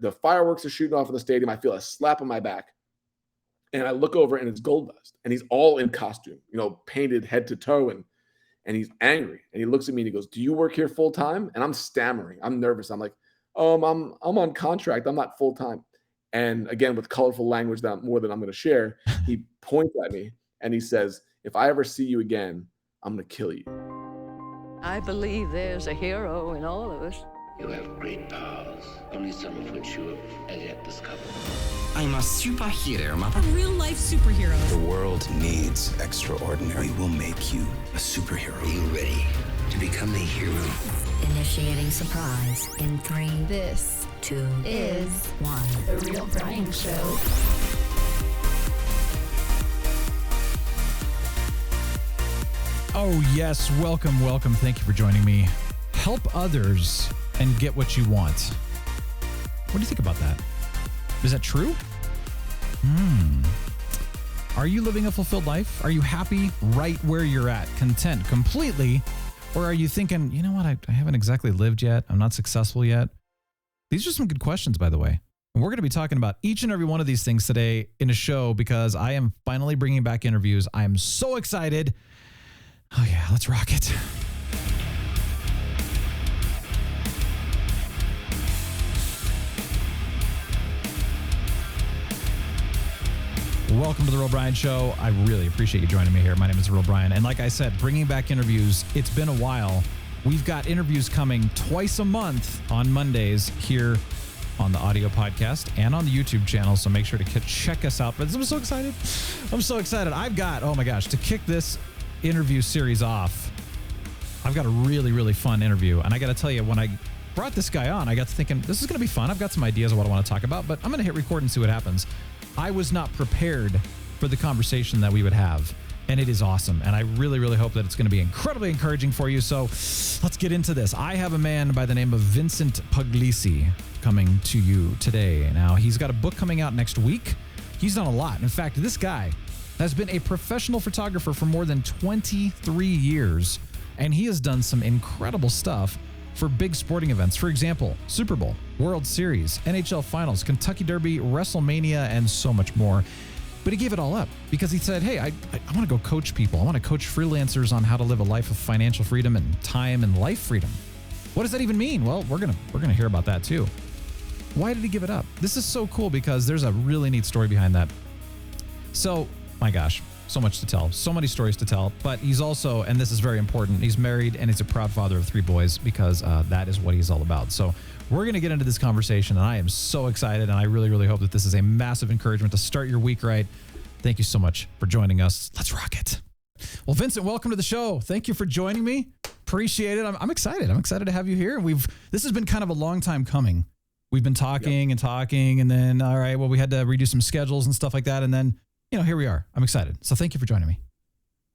the fireworks are shooting off in the stadium. I feel a slap on my back. And I look over and it's Goldust. And he's all in costume, painted head to toe. And he's angry. And he looks at me and he goes, "Do you work here full time?" And I'm stammering. I'm nervous. I'm like, I'm on contract. I'm not full time. And again, with colorful language that more than I'm going to share, he points at me and he says, "If I ever see you again, I'm going to kill you." I believe there's a hero in all of us. You have great powers, only some of which you have as yet discovered. I'm a superhero, Mama. A real-life superhero. The world needs extraordinary. We will make you a superhero. Are you ready to become a hero? Initiating surprise in 3, This 2, is 1. The Real Brian Show. Oh, yes. Welcome. Thank you for joining me. Help others and get what you want. What do you think about that? Is that true? Are you living a fulfilled life? Are you happy right where you're at? Content completely? Or are you thinking, you know what? I haven't exactly lived yet. I'm not successful yet. These are some good questions, by the way. And we're going to be talking about each and every one of these things today in a show because I am finally bringing back interviews. I am so excited. Oh yeah, let's rock it. Welcome to The Real Brian Show. I really appreciate you joining me here. My name is The Real Brian. And like I said, bringing back interviews, it's been a while. We've got interviews coming twice a month on Mondays here on the audio podcast and on the YouTube channel. So make sure to check us out. But I'm so excited. I've got, oh my gosh, to kick this interview series off, I've got a really, really fun interview. And I got to tell you, when I brought this guy on, I got to thinking, this is going to be fun. I've got some ideas of what I want to talk about, but I'm going to hit record and see what happens. I was not prepared for the conversation that we would have, and it is awesome. And I really, really hope that it's going to be incredibly encouraging for you. So let's get into this. I have a man by the name of Vincent Pugliese coming to you today. Now, he's got a book coming out next week. He's done a lot. In fact, this guy has been a professional photographer for more than 23 years, and he has done some incredible stuff for big sporting events. For example, Super Bowl, World Series, NHL Finals, Kentucky Derby, Wrestlemania, and so much more. But he gave it all up because he said, hey, I want to go coach people. I want to coach freelancers on how to live a life of financial freedom and time and life freedom. What does that even mean? Well, we're gonna hear about that too. Why did he give it up? This is so cool because there's a really neat story behind that. So, my gosh, so much to tell, so many stories to tell, but he's also, and this is very important, he's married and he's a proud father of 3 boys because that is what he's all about. So we're going to get into this conversation and I am so excited and I really, really hope that this is a massive encouragement to start your week right. Thank you so much for joining us. Let's rock it. Well, Vincent, welcome to the show. Thank you for joining me. Appreciate it. I'm excited. I'm excited to have you here. This has been kind of a long time coming. We've been talking and talking and then, all right, well, we had to redo some schedules and stuff like that. And then, here we are. I'm excited. So thank you for joining me.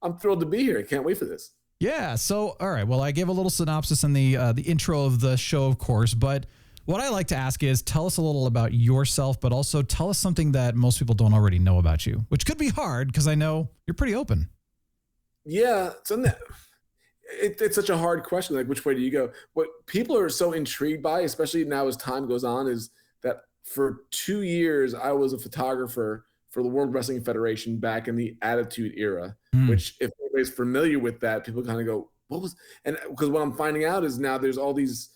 I'm thrilled to be here. I can't wait for this. Yeah. So, all right. Well, I gave a little synopsis in the intro of the show, of course, but what I like to ask is tell us a little about yourself, but also tell us something that most people don't already know about you, which could be hard because I know you're pretty open. Yeah. It's such a hard question. Like, which way do you go? What people are so intrigued by, especially now as time goes on, is that for 2 years, I was a photographer for the World Wrestling Federation back in the Attitude Era, which if anybody's familiar with that, people kind of go, because what I'm finding out is now there's all these,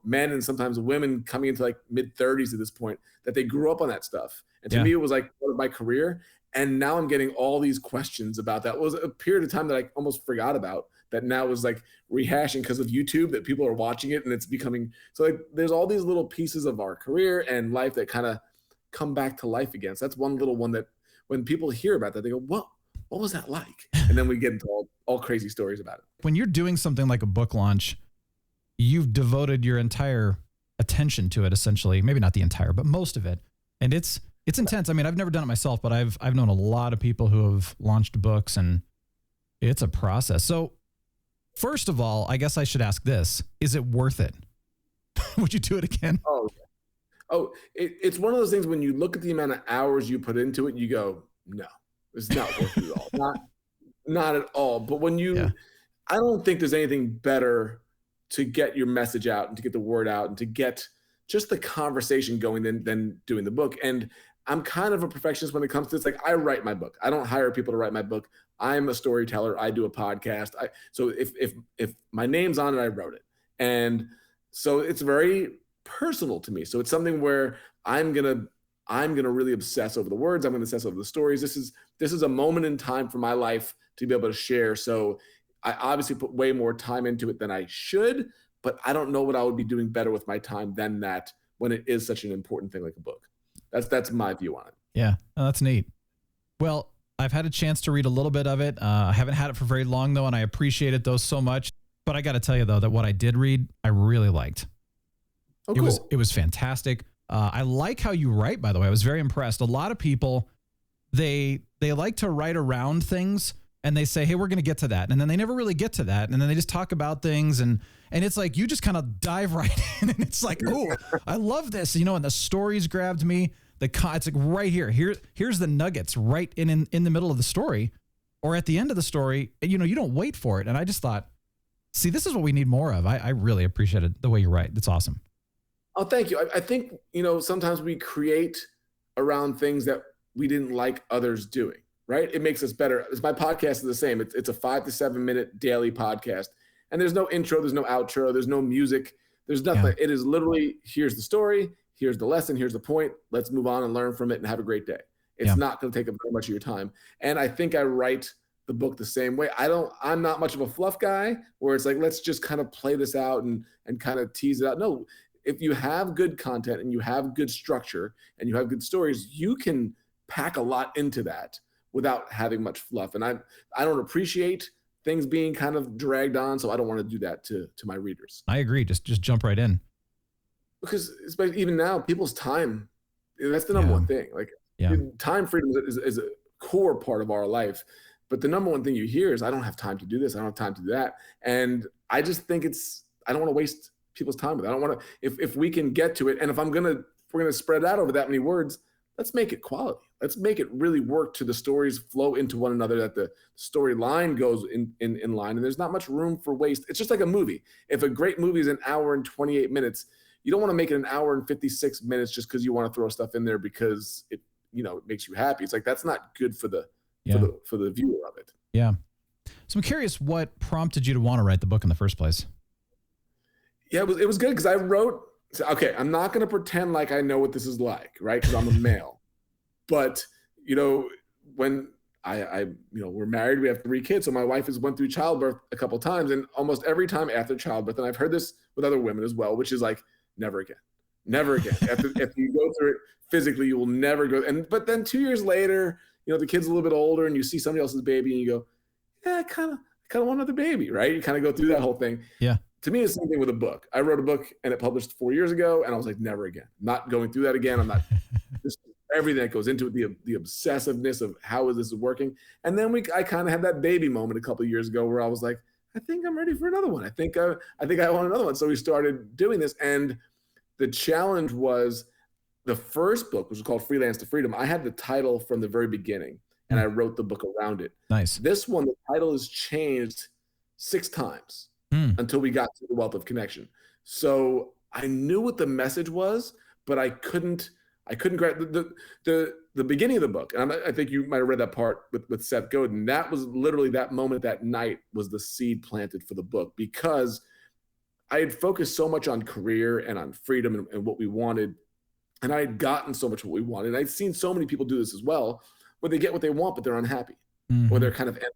men and sometimes women coming into like mid-30s at this point that they grew up on that stuff. And to me, it was like part of my career. And now I'm getting all these questions about that. It was a period of time that I almost forgot about that now is like rehashing because of YouTube, that people are watching it and it's becoming, so like there's all these little pieces of our career and life that kind of come back to life again. So that's one little one that when people hear about that, they go, what was that like? And then we get into all crazy stories about it. When you're doing something like a book launch, you've devoted your entire attention to it, essentially. Maybe not the entire, but most of it. And it's intense. I mean, I've never done it myself, but I've known a lot of people who have launched books and it's a process. So first of all, I guess I should ask this. Is it worth it? Would you do it again? It's one of those things when you look at the amount of hours you put into it, you go, no, it's not worth it at all. Not at all. But when I don't think there's anything better to get your message out and to get the word out and to get just the conversation going than doing the book. And I'm kind of a perfectionist when it comes to this. Like, I write my book. I don't hire people to write my book. I'm a storyteller. I do a podcast. So if my name's on it, I wrote it. And so it's very personal to me. So it's something where I'm gonna really obsess over the words. I'm gonna obsess over the stories. This is a moment in time for my life to be able to share. So I obviously put way more time into it than I should, but I don't know what I would be doing better with my time than that when it is such an important thing like a book. That's my view on it. Yeah, oh, that's neat. Well, I've had a chance to read a little bit of it. I haven't had it for very long, though, and I appreciate it, though, so much. But I got to tell you, though, that what I did read, I really liked. Oh, cool. It was fantastic. I like how you write, by the way. I was very impressed. A lot of people, they like to write around things, and they say, hey, we're going to get to that. And then they never really get to that. And then they just talk about things. And it's like, you just kind of dive right in. And it's like, oh, I love this. You know, and the stories grabbed me. It's like right here. Here's the nuggets right in the middle of the story, or at the end of the story. You know, you don't wait for it. And I just thought, see, this is what we need more of. I really appreciated the way you write. That's awesome. Oh, thank you. I think, you know, sometimes we create around things that we didn't like others doing, right? It makes us better. My podcast is the same. It's a 5 to 7 minute daily podcast. And there's no intro, there's no outro, there's no music, there's nothing. Yeah. It is literally, here's the story, here's the lesson, here's the point. Let's move on and learn from it and have a great day. It's not going to take up very much of your time. And I think I write the book the same way. I'm not much of a fluff guy where it's like, let's just kind of play this out and kind of tease it out. No, if you have good content and you have good structure and you have good stories, you can pack a lot into that without having much fluff. And I don't appreciate things being kind of dragged on, so I don't want to do that to my readers. I agree. Just jump right in. Because even now, people's time, that's the number one thing. Like, time freedom is a core part of our life. But the number one thing you hear is, I don't have time to do this. I don't have time to do that. And I just think I don't want to waste people's time with it. I don't want to, if we can get to it. And if we're going to spread out over that many words, let's make it quality. Let's make it really work to the stories flow into one another, that the storyline goes in line. And there's not much room for waste. It's just like a movie. If a great movie is an hour and 28 minutes, you don't want to make it an hour and 56 minutes just because you want to throw stuff in there because it makes you happy. It's like, that's not good for the viewer of it. Yeah. So I'm curious, what prompted you to want to write the book in the first place? Yeah, it was good because I wrote, okay, I'm not going to pretend like I know what this is like, right? Because I'm a male. But, when we're married, we have 3 kids. So my wife has went through childbirth a couple of times, and almost every time after childbirth, and I've heard this with other women as well, which is like, never again. Never again. If you go through it physically, you will never go. But then 2 years later, the kid's a little bit older and you see somebody else's baby and you go, yeah, I kind of want another baby, right? You kind of go through that whole thing. Yeah. To me, it's the same thing with a book. I wrote a book and it published 4 years ago, and I was like, never again. Not going through that again. I'm not. Just everything that goes into it, the obsessiveness of how is this working. And then I kind of had that baby moment a couple of years ago where I was like, I think I'm ready for another one. I think I want another one. So we started doing this, and the challenge was the first book, which was called Freelance to Freedom. I had the title from the very beginning, and I wrote the book around it. Nice. This one, the title is changed 6 times until we got to The Wealth of Connection. So I knew what the message was, but I couldn't grab the beginning of the book. And I think you might have read that part with Seth Godin. That was literally that moment, that night was the seed planted for the book, because I had focused so much on career and on freedom and what we wanted. And I had gotten so much what we wanted. And I'd seen so many people do this as well, where they get what they want, but they're unhappy, or they're kind of empty.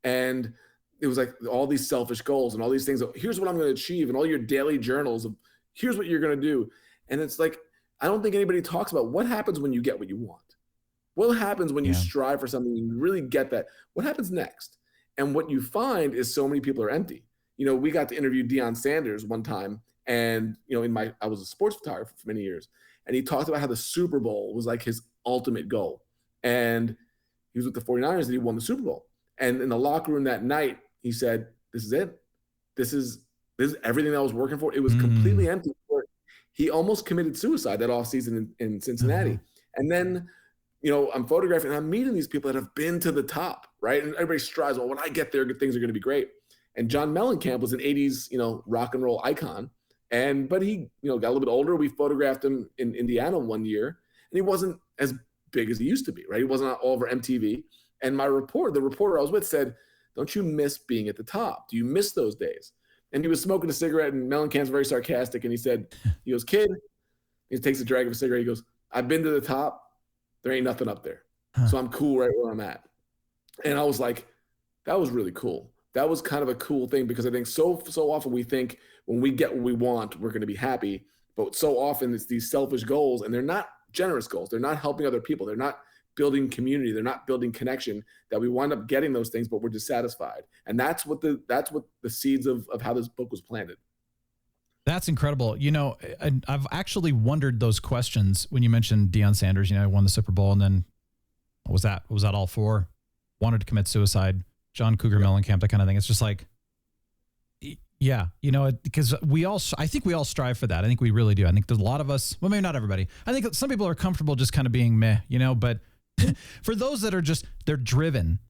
And it was like all these selfish goals and all these things of, here's what I'm going to achieve, and all your daily journals of, here's what you're going to do. And it's like, I don't think anybody talks about what happens when you get what you want. What happens when you strive for something and you really get that? What happens next? And what you find is so many people are empty. We got to interview Deion Sanders one time, and I was a sports photographer for many years, and he talked about how the Super Bowl was like his ultimate goal. And he was with the 49ers and he won the Super Bowl. And in the locker room that night, he said, this is it. This is everything that I was working for. It was completely empty. He almost committed suicide that offseason in Cincinnati. And then, I'm photographing and I'm meeting these people that have been to the top, right? And everybody strives, well, when I get there, good things are going to be great. And John Mellencamp was an 80s, rock and roll icon. But he, got a little bit older. We photographed him in Indiana one year, and he wasn't as big as he used to be, right? He wasn't all over MTV. And the reporter I was with said, "Don't you miss being at the top? Do you miss those days?" And he was smoking a cigarette, and Mellencamp's very sarcastic, and he goes, "Kid," he takes a drag of a cigarette, he goes, "I've been to the top. There ain't nothing up there. So I'm cool right where I'm at." And I was like, that was really cool. That was kind of a cool thing, because I think so often we think when we get what we want, we're going to be happy. But so often it's these selfish goals, and they're not generous goals. They're not helping other people. They're not building community. They're not building connection, that we wind up getting those things, but we're dissatisfied. And that's what the seeds of how this book was planted. That's incredible. I've actually wondered those questions when you mentioned Deion Sanders, won the Super Bowl, and then what was that? What was that all for? Wanted to commit suicide, John Cougar Mellencamp, that kind of thing. It's just like, yeah, because I think we all strive for that. I think we really do. I think there's a lot of us, well, maybe not everybody. I think some people are comfortable just kind of being meh, but for those that are they're driven.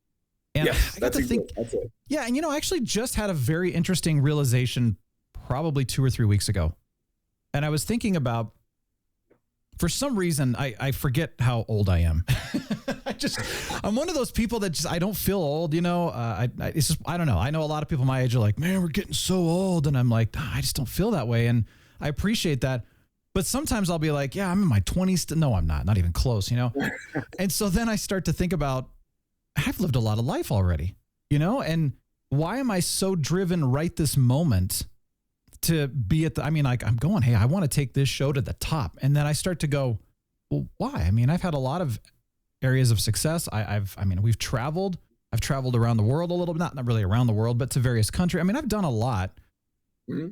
And yes, I got to think, that's it. Yeah. And, I actually just had a very interesting realization probably 2 or 3 weeks ago. And I was thinking about, for some reason, I forget how old I am. I'm one of those people that I don't feel old, it's just, I don't know. I know a lot of people my age are like, man, we're getting so old. And I'm like, I just don't feel that way. And I appreciate that. But sometimes I'll be like, yeah, I'm in my 20s. No, I'm not even close, And so then I start to think about, I've lived a lot of life already, and why am I so driven right this moment to be I'm going, hey, I want to take this show to the top. And then I start to go, well, why? I've had a lot of areas of success. We've traveled. I've traveled around the world a little bit, not really around the world, but to various countries. I've done a lot. Mm-hmm.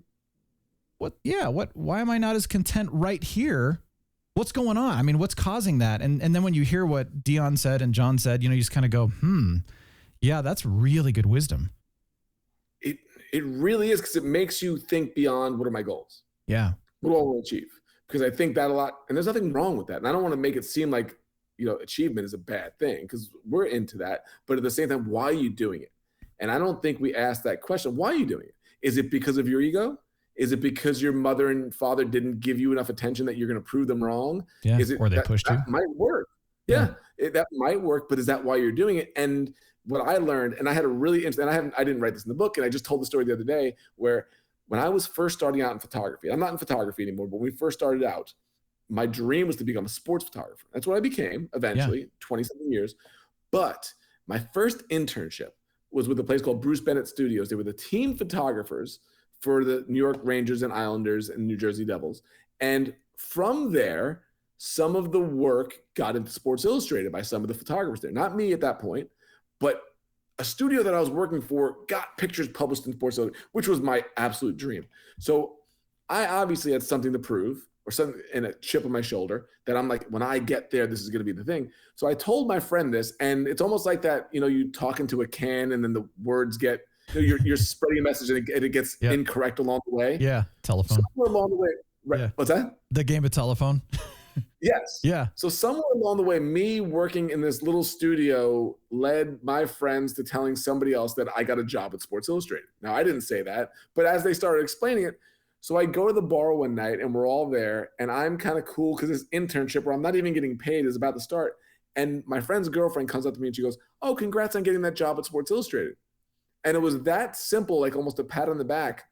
Why am I not as content right here? What's going on? What's causing that? And then when you hear what Deion said and John said, you just kind of go, yeah, that's really good wisdom. It really is, because it makes you think beyond, what are my goals? Yeah. What do I want to achieve? Because I think that a lot, and there's nothing wrong with that. And I don't want to make it seem like, achievement is a bad thing, because we're into that. But at the same time, why are you doing it? And I don't think we ask that question. Why are you doing it? Is it because of your ego? Is it because your mother and father didn't give you enough attention that you're going to prove them wrong? Yeah. Is it or they pushed you? That might work. Yeah. That might work, but is that why you're doing it? And what I learned, and I had a really interesting, and I didn't write this in the book, and I just told the story the other day, where when I was first starting out in photography, I'm not in photography anymore, but when we first started out, my dream was to become a sports photographer. That's what I became eventually, 20-something years. But my first internship was with a place called Bruce Bennett Studios. They were the team photographers for the New York Rangers and Islanders and New Jersey Devils. And from there, some of the work got into Sports Illustrated by some of the photographers there. Not me at that point, but a studio that I was working for got pictures published in Sports Illustrated, which was my absolute dream. So I obviously had something to prove, or something, and a chip on my shoulder, that I'm like, when I get there, this is going to be the thing. So I told my friend this, and it's almost like that, you talk into a can, and then the words get, you're spreading a message, and it gets incorrect along the way. Yeah, telephone. Somewhere along the way, right? Yeah. What's that? The game of telephone. Yes. Yeah. So somewhere along the way, me working in this little studio led my friends to telling somebody else that I got a job at Sports Illustrated. Now, I didn't say that, but as they started explaining it, so I go to the bar one night, and we're all there, and I'm kind of cool because this internship where I'm not even getting paid is about to start. And my friend's girlfriend comes up to me and she goes, "Oh, congrats on getting that job at Sports Illustrated." And it was that simple, like almost a pat on the back.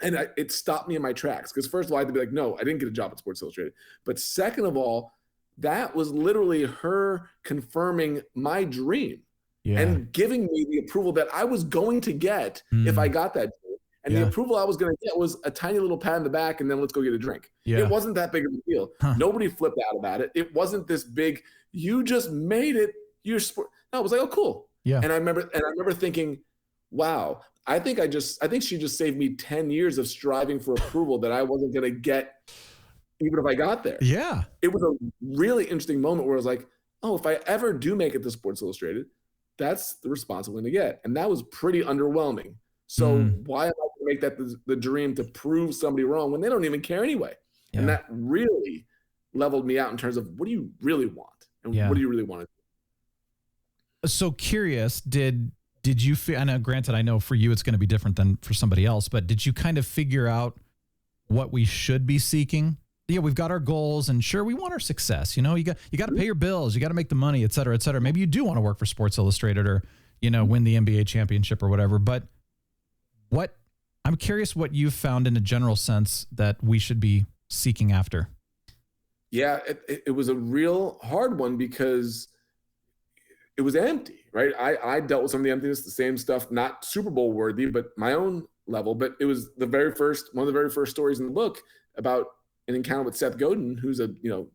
And it stopped me in my tracks, because first of all, I had to be like, no, I didn't get a job at Sports Illustrated. But second of all, that was literally her confirming my dream and giving me the approval that I was going to get if I got that dream. And the approval I was going to get was a tiny little pat on the back, and then let's go get a drink. Yeah. It wasn't that big of a deal. Nobody flipped out about it. It wasn't this big, you just made it. You're sport. No, it was like, oh, cool. Yeah. And I remember thinking, wow, I think she just saved me 10 years of striving for approval that I wasn't going to get even if I got there. Yeah. It was a really interesting moment where I was like, oh, if I ever do make it to Sports Illustrated, that's the response I'm going to get. And that was pretty underwhelming. So why am I going to make that the dream to prove somebody wrong when they don't even care anyway? Yeah. And that really leveled me out in terms of, what do you really want? And what do you really want to do? So curious, did you feel, I know, granted, I know for you it's going to be different than for somebody else, but did you kind of figure out what we should be seeking. Yeah, we've got our goals, and sure, we want our success. You got to pay your bills, you got to make the money, et cetera, et cetera. Maybe you do want to work for Sports Illustrated or, win the NBA championship or whatever. But I'm curious what you've found in a general sense that we should be seeking after. Yeah, it was a real hard one because it was empty, right? I dealt with some of the emptiness, the same stuff, not Super Bowl worthy, but my own level. But it was one of the very first stories in the book about an encounter with Seth Godin, who's a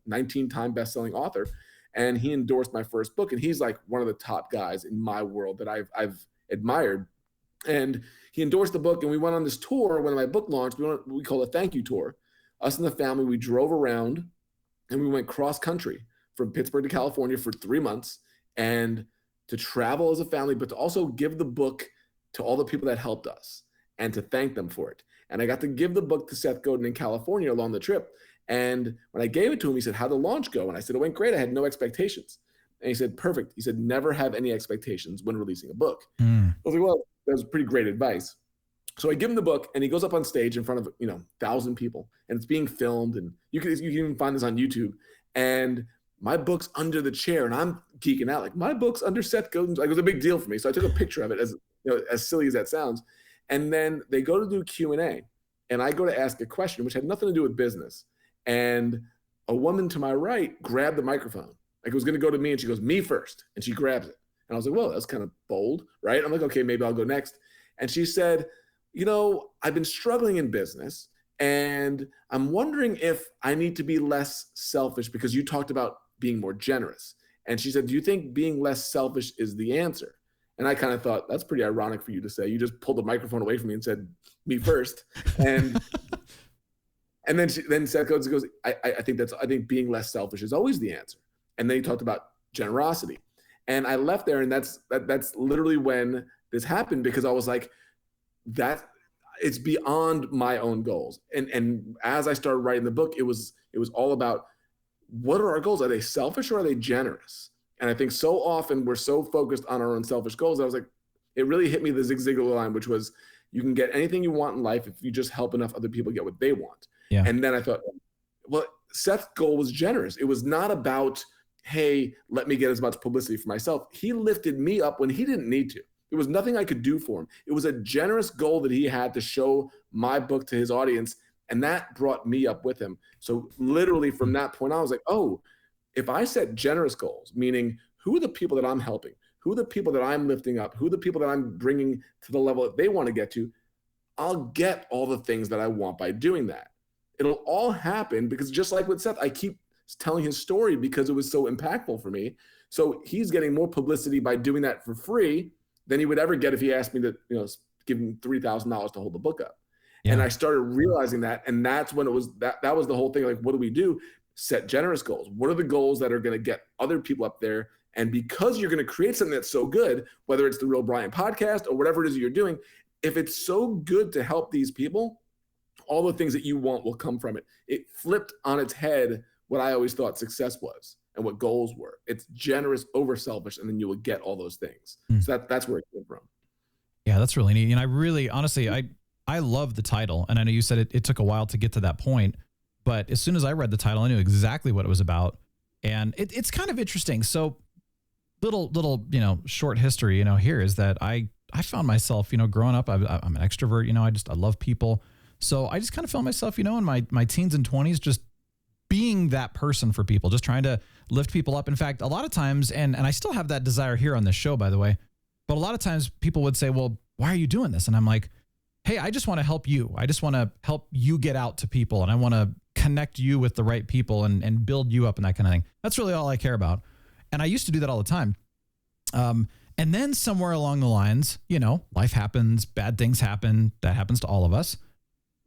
19-time best-selling author, and he endorsed my first book, and he's like one of the top guys in my world that I've admired. And he endorsed the book, and we went on this tour when my book launched. We call it a thank you tour. Us and the family, we drove around, and we went cross country from Pittsburgh to California for 3 months, and to travel as a family, but to also give the book to all the people that helped us and to thank them for it. And I got to give the book to Seth Godin in California along the trip. And when I gave it to him, he said, "How'd the launch go?" And I said, "It went great. I had no expectations." And he said, "Perfect." He said, "Never have any expectations when releasing a book." I was like, well, that was pretty great advice. So I give him the book, and he goes up on stage in front of 1,000 people, and it's being filmed, and you can even find this on YouTube. And my book's under the chair, and I'm geeking out, like, my book's under Seth Godin's. Like, it was a big deal for me. So I took a picture of it, as silly as that sounds. And then they go to do Q&A, and I go to ask a question, which had nothing to do with business. And a woman to my right grabbed the microphone. Like, it was going to go to me, and she goes, "Me first." And she grabs it. And I was like, "Whoa, that's kind of bold," right? I'm like, "Okay, maybe I'll go next." And she said, "I've been struggling in business, and I'm wondering if I need to be less selfish because you talked about being more generous." And she said, "Do you think being less selfish is the answer?" And I kind of thought, that's pretty ironic for you to say. You just pulled the microphone away from me and said, "Me first." And and then Seth Godin goes, I think being less selfish is always the answer. And then he talked about generosity. And I left there, and that's literally when this happened, because I was like, that it's beyond my own goals. And as I started writing the book, it was all about, what are our goals? Are they selfish or are they generous? And I think so often we're so focused on our own selfish goals. I was like, it really hit me, the Zig Ziglar line, which was, you can get anything you want in life if you just help enough other people get what they want. Yeah. And then I thought, well, Seth's goal was generous. It was not about, hey, let me get as much publicity for myself. He lifted me up when he didn't need to. There was nothing I could do for him. It was a generous goal that he had to show my book to his audience, and that brought me up with him. So literally from that point on, I was like, oh, if I set generous goals, meaning who are the people that I'm helping? Who are the people that I'm lifting up? Who are the people that I'm bringing to the level that they want to get to? I'll get all the things that I want by doing that. It'll all happen because, just like with Seth, I keep telling his story because it was so impactful for me. So he's getting more publicity by doing that for free than he would ever get if he asked me to, give him $3,000 to hold the book up. Yeah. And I started realizing that, and that's when it was that was the whole thing. Like, what do we do? Set generous goals. What are the goals that are going to get other people up there? And because you're going to create something that's so good, whether it's the Real Brian podcast or whatever it is you're doing, if it's so good to help these people, all the things that you want will come from it. It flipped on its head what I always thought success was and what goals were. It's generous over selfish, and then you will get all those things. So that's where it came from. Yeah, that's really neat. And I really, honestly, I love the title. And I know you said it took a while to get to that point, but as soon as I read the title, I knew exactly what it was about. And it's kind of interesting. So little, short history, here is that I found myself, growing up, I'm an extrovert, I love people. So I just kind of found myself, in my teens and 20s, just being that person for people, just trying to lift people up. In fact, a lot of times, and I still have that desire here on this show, by the way, but a lot of times people would say, well, why are you doing this? And I'm like, hey, I just want to help you. I just want to help you get out to people, and I want to connect you with the right people and build you up and that kind of thing. That's really all I care about. And I used to do that all the time. And then somewhere along the lines, life happens, bad things happen. That happens to all of us.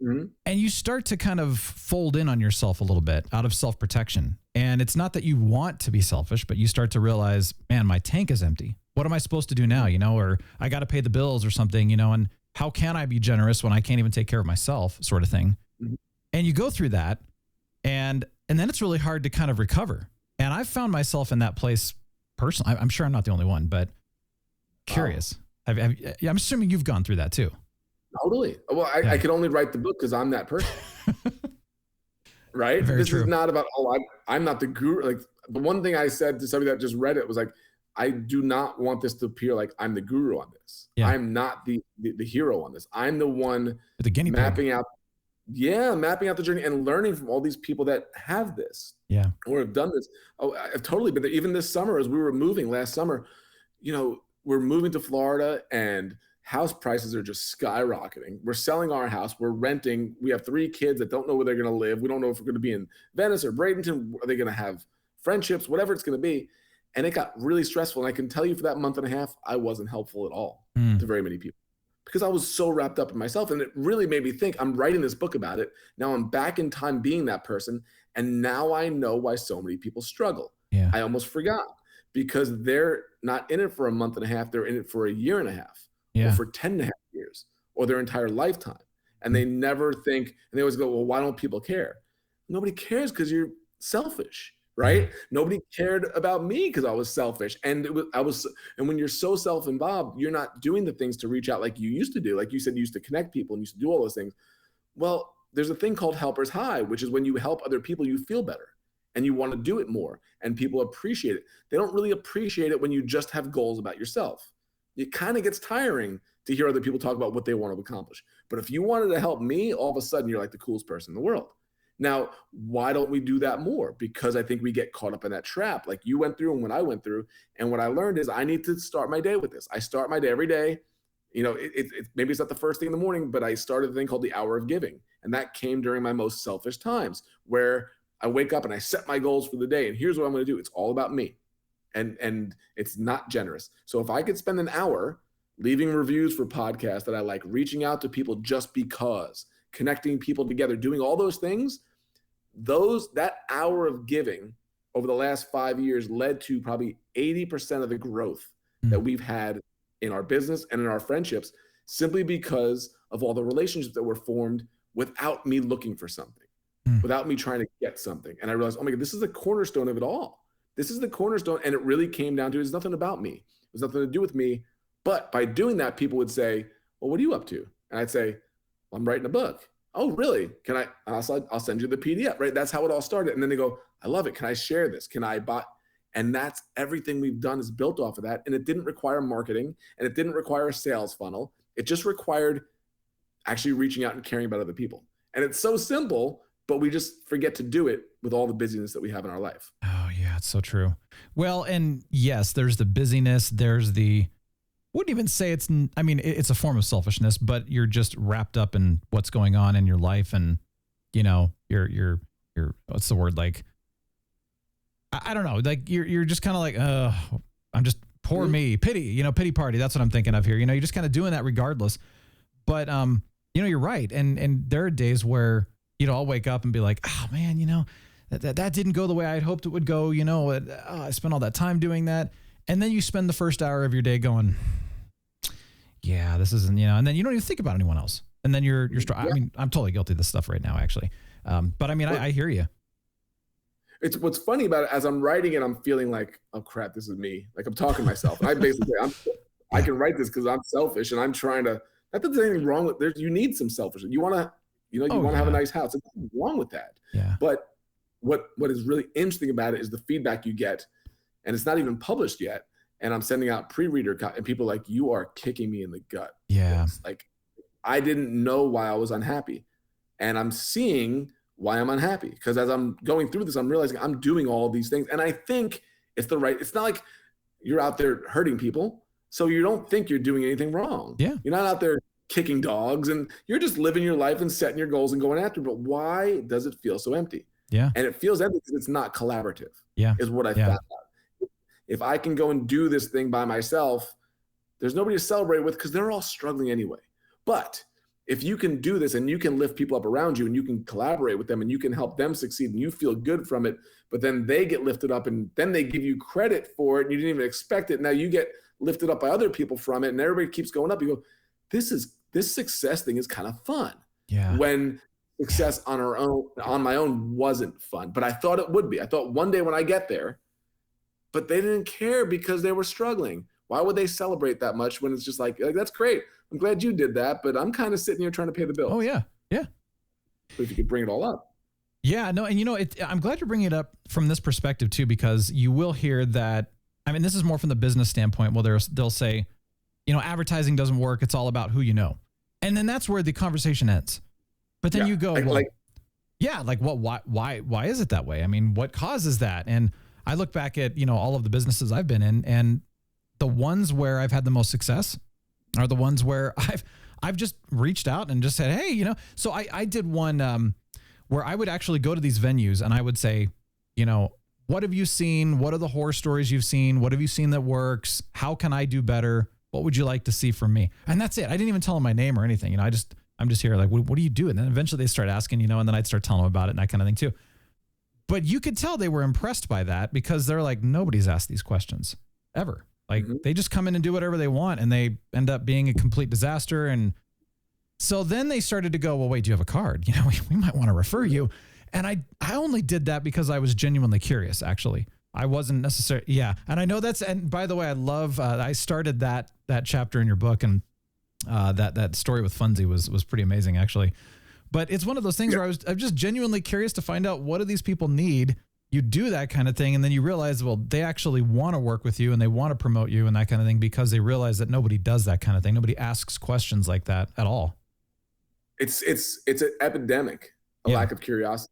Mm-hmm. And you start to kind of fold in on yourself a little bit out of self-protection. And it's not that you want to be selfish, but you start to realize, man, my tank is empty. What am I supposed to do now? Or I got to pay the bills or something, and how can I be generous when I can't even take care of myself, sort of thing. Mm-hmm. And you go through that, and then it's really hard to kind of recover. And I've found myself in that place personally. I'm sure I'm not the only one, but curious. I'm assuming you've gone through that too. Totally. Well, I could only write the book because I'm that person. right? Very This true. is not about, I'm not the guru. Like the one thing I said to somebody that just read it was like, I do not want this to appear like I'm the guru on this. Yeah. I'm not the hero on this. I'm the one The guinea pig. mapping out the journey and learning from all these people that have this. Yeah. Or have done this. Oh, I've totally been there. Even this summer, as we were moving last summer, we're moving to Florida and house prices are just skyrocketing. We're selling our house. We're renting. We have 3 kids that don't know where they're going to live. We don't know if we're going to be in Venice or Bradenton. Are they going to have friendships, whatever it's going to be? And it got really stressful. And I can tell you for that month and a half, I wasn't helpful at all to very many people because I was so wrapped up in myself. And it really made me think, I'm writing this book about it. Now I'm back in time being that person. And now I know why so many people struggle. Yeah. I almost forgot because they're not in it for a month and a half. They're in it for a year and a half or for 10 and a half years or their entire lifetime. And they never think, and they always go, well, why don't people care? Nobody cares because you're selfish. Right? Nobody cared about me because I was selfish. And and when you're so self-involved, you're not doing the things to reach out like you used to do. Like you said, you used to connect people and used to do all those things. Well, there's a thing called helper's high, which is when you help other people, you feel better and you want to do it more and people appreciate it. They don't really appreciate it when you just have goals about yourself. It kind of gets tiring to hear other people talk about what they want to accomplish. But if you wanted to help me, all of a sudden you're like the coolest person in the world. Now, why don't we do that more? Because I think we get caught up in that trap like you went through and when I went through. And what I learned is I need to start my day with this. I start my day every day. Maybe it's not the first thing in the morning, but I started a thing called the hour of giving. And that came during my most selfish times where I wake up and I set my goals for the day. And here's what I'm going to do. It's all about me. And it's not generous. So if I could spend an hour leaving reviews for podcasts that I like, reaching out to people just because, connecting people together, doing all those things, that hour of giving over the last 5 years led to probably 80% of the growth that we've had in our business and in our friendships, simply because of all the relationships that were formed without me looking for something, without me trying to get something. And I realized, oh my God, this is the cornerstone of it all. This is the cornerstone. And it really came down to, it's nothing about me. It was nothing to do with me. But by doing that, people would say, well, what are you up to? And I'd say, well, I'm writing a book. Oh, really? Can I? I'll send you the PDF, right? That's how it all started. And then they go, I love it. Can I share this? Can I buy? And that's everything we've done is built off of that. And it didn't require marketing and it didn't require a sales funnel. It just required actually reaching out and caring about other people. And it's so simple, but we just forget to do it with all the busyness that we have in our life. Oh, yeah, it's so true. Well, and yes, there's the busyness. There's wouldn't even say it's a form of selfishness, but you're just wrapped up in what's going on in your life. And, you're what's the word? Like, I don't know, like you're just kind of like, I'm just poor me, pity party. That's what I'm thinking of here. You're just kind of doing that regardless. But, you're right. And there are days where, I'll wake up and be like, oh man, that didn't go the way I had hoped it would go. I spent all that time doing that. And then you spend the first hour of your day going, yeah, this isn't, and then you don't even think about anyone else. And then you're I mean, I'm totally guilty of this stuff right now, actually. But I mean, I hear you. It's what's funny about it, as I'm writing it, I'm feeling like, oh crap, this is me. Like I'm talking to myself. I basically, I can write this because I'm selfish and I'm trying to, not that there's anything wrong with there. You need some selfishness. You want to, have a nice house. There's nothing wrong with that. Yeah. But what is really interesting about it is the feedback you get, and it's not even published yet. And I'm sending out pre-reader and people are like, you are kicking me in the gut. Yeah. It's like, I didn't know why I was unhappy. And I'm seeing why I'm unhappy. Because as I'm going through this, I'm realizing I'm doing all these things. And I think it's not like you're out there hurting people. So you don't think you're doing anything wrong. Yeah. You're not out there kicking dogs and you're just living your life and setting your goals and going after. But why does it feel so empty? Yeah. And it feels empty because it's not collaborative. Yeah. Is what I found out. If I can go and do this thing by myself, there's nobody to celebrate with because they're all struggling anyway. But if you can do this and you can lift people up around you and you can collaborate with them and you can help them succeed and you feel good from it, but then they get lifted up and then they give you credit for it and you didn't even expect it. Now you get lifted up by other people from it and everybody keeps going up. You go, this success thing is kind of fun. Yeah. When success on my own wasn't fun, but I thought it would be. I thought one day when I get there, but they didn't care because they were struggling. Why would they celebrate that much when it's just like that's great. I'm glad you did that, but I'm kind of sitting here trying to pay the bills. Oh, yeah. Yeah. But if you could bring it all up. Yeah, no, and I'm glad you're bringing it up from this perspective too, because you will hear that. I mean, this is more from the business standpoint. Well, they'll say, advertising doesn't work. It's all about who you know, and then that's where the conversation ends. But then you go, why is it that way? I mean, what causes that? And I look back at all of the businesses I've been in, and the ones where I've had the most success are the ones where I've just reached out and just said, hey, So I did one where I would actually go to these venues and I would say, what have you seen? What are the horror stories you've seen? What have you seen that works? How can I do better? What would you like to see from me? And that's it. I didn't even tell them my name or anything. I'm just here like, what do you do? And then eventually they start asking, and then I'd start telling them about it and that kind of thing too. But you could tell they were impressed by that, because they're like, nobody's asked these questions ever. Like they just come in and do whatever they want, and they end up being a complete disaster. And so then they started to go, well, wait, do you have a card? We might want to refer you. And I only did that because I was genuinely curious, actually. I wasn't necessarily. Yeah. And I know and by the way, I love, I started that chapter in your book, and that story with Funzy was pretty amazing, actually. But it's one of those things where I'm just genuinely curious to find out, what do these people need? You do that kind of thing, and then you realize, well, they actually want to work with you and they want to promote you and that kind of thing, because they realize that nobody does that kind of thing. Nobody asks questions like that at all. It's an epidemic, a lack of curiosity.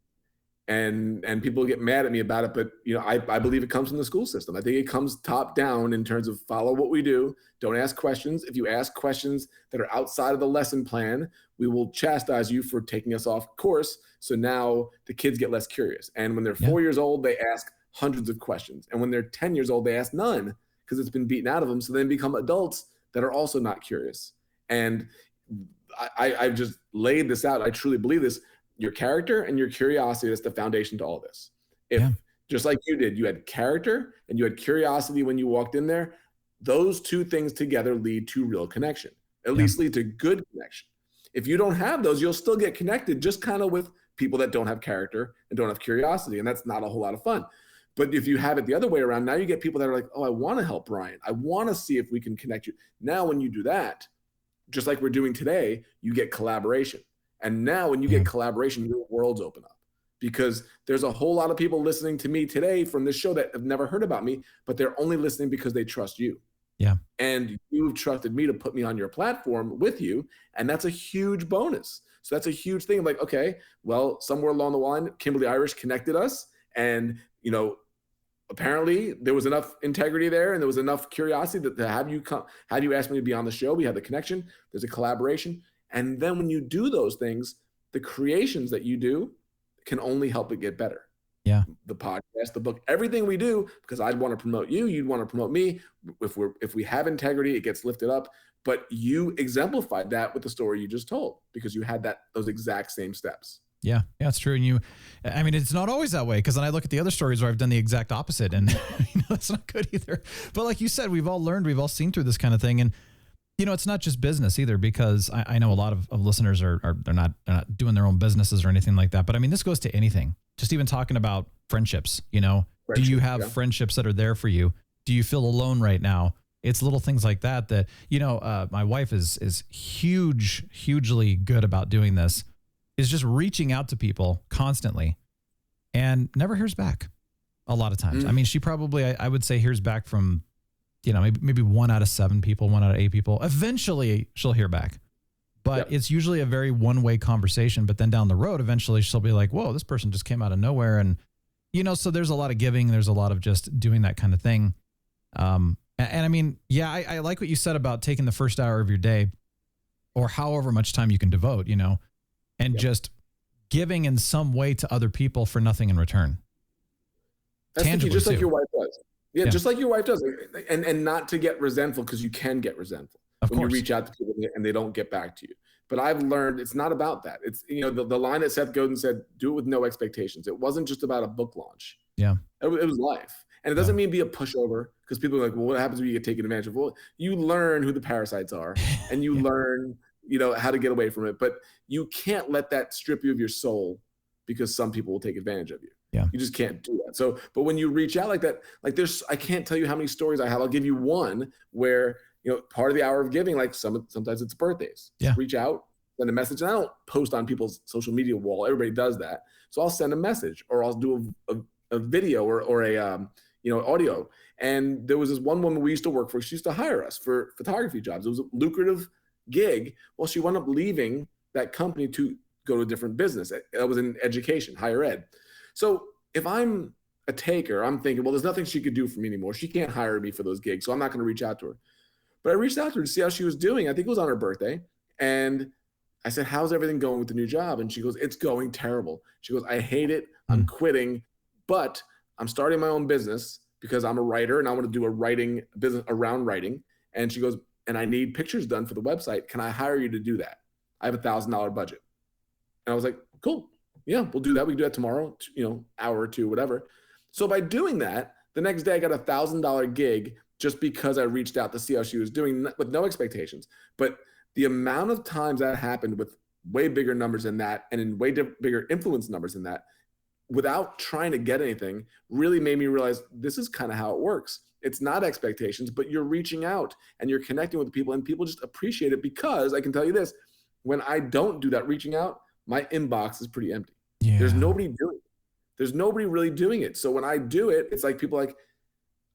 And people get mad at me about it, but I believe it comes from the school system. I think it comes top down in terms of follow what we do. Don't ask questions. If you ask questions that are outside of the lesson plan, we will chastise you for taking us off course. So now the kids get less curious. And when they're 4 years old, they ask hundreds of questions. And when they're 10 years old, they ask none, because it's been beaten out of them. So then become adults that are also not curious. And I've just laid this out. I truly believe this. Your character and your curiosity is the foundation to all this. Just like you did, you had character and you had curiosity when you walked in there, those two things together lead to real connection, at least lead to good connection. If you don't have those, you'll still get connected, just kind of with people that don't have character and don't have curiosity. And that's not a whole lot of fun. But if you have it the other way around, now you get people that are like, oh, I want to help Brian. I want to see if we can connect you. Now, when you do that, just like we're doing today, you get collaboration. And now when you get collaboration, your worlds open up, because there's a whole lot of people listening to me today from this show that have never heard about me, but they're only listening because they trust you. Yeah. And you've trusted me to put me on your platform with you. And that's a huge bonus. So that's a huge thing. I'm like, okay, well, somewhere along the line, Kimberly Irish connected us. And, apparently there was enough integrity there, and there was enough curiosity to have you ask me to be on the show. We have the connection. There's a collaboration. And then when you do those things, the creations that you do can only help it get better. Yeah. The podcast, the book, everything we do, because I'd want to promote you, you'd want to promote me. If we have integrity, it gets lifted up. But you exemplified that with the story you just told, because you had those exact same steps. Yeah, it's true. And it's not always that way, because then I look at the other stories where I've done the exact opposite, and that's not good either. But like you said, we've all learned, we've all seen through this kind of thing. And it's not just business either, because I know a lot of listeners they're not doing their own businesses or anything like that. But this goes to anything. Just even talking about friendships, do you have friendships that are there for you? Do you feel alone right now? It's little things like that my wife is hugely good about doing this, is just reaching out to people constantly and never hears back a lot of times. She probably, I would say, hears back from, maybe 1 out of 7 people, 1 out of 8 people. Eventually she'll hear back, but it's usually a very one-way conversation. But then down the road, eventually she'll be like, whoa, this person just came out of nowhere. And, so there's a lot of giving. There's a lot of just doing that kind of thing. I like what you said about taking the first hour of your day, or however much time you can devote, and just giving in some way to other people for nothing in return. That's tangibly, just like your wife does. Yeah, just like your wife does. And not to get resentful, because you can get resentful when you reach out to people and they don't get back to you. But I've learned it's not about that. It's, the line that Seth Godin said, do it with no expectations. It wasn't just about a book launch. Yeah. It was life. And it doesn't mean be a pushover, because people are like, well, what happens when you get taken advantage of? Well, you learn who the parasites are, and you learn, how to get away from it. But you can't let that strip you of your soul, because some people will take advantage of you. Yeah. You just can't do that. So, but when you reach out like that, I can't tell you how many stories I have. I'll give you one where, part of the hour of giving, like sometimes it's birthdays. Yeah. Just reach out, send a message. And I don't post on people's social media wall. Everybody does that. So I'll send a message, or I'll do a video or a audio. And there was this one woman we used to work for. She used to hire us for photography jobs. It was a lucrative gig. Well, she wound up leaving that company to go to a different business. That was in education, higher ed. So if I'm a taker, I'm thinking, well, there's nothing she could do for me anymore. She can't hire me for those gigs, so I'm not going to reach out to her. But I reached out to her to see how she was doing. I think it was on her birthday. And I said, how's everything going with the new job? And she goes, it's going terrible. She goes, I hate it. I'm quitting, but I'm starting my own business because I'm a writer and I want to do a writing business around writing. And she goes, and I need pictures done for the website. Can I hire you to do that? I have $1,000 budget. And I was like, cool. Yeah, we'll do that. We can do that tomorrow, hour or two, whatever. So by doing that, the next day I got a $1,000 gig just because I reached out to see how she was doing with no expectations. But the amount of times that happened with way bigger numbers than that and in way bigger influence numbers than that, without trying to get anything, really made me realize this is kind of how it works. It's not expectations, but you're reaching out and you're connecting with people, and people just appreciate it, because I can tell you this, when I don't do that reaching out, my inbox is pretty empty. Yeah. There's nobody doing it. There's nobody really doing it. So when I do it, it's like people are like,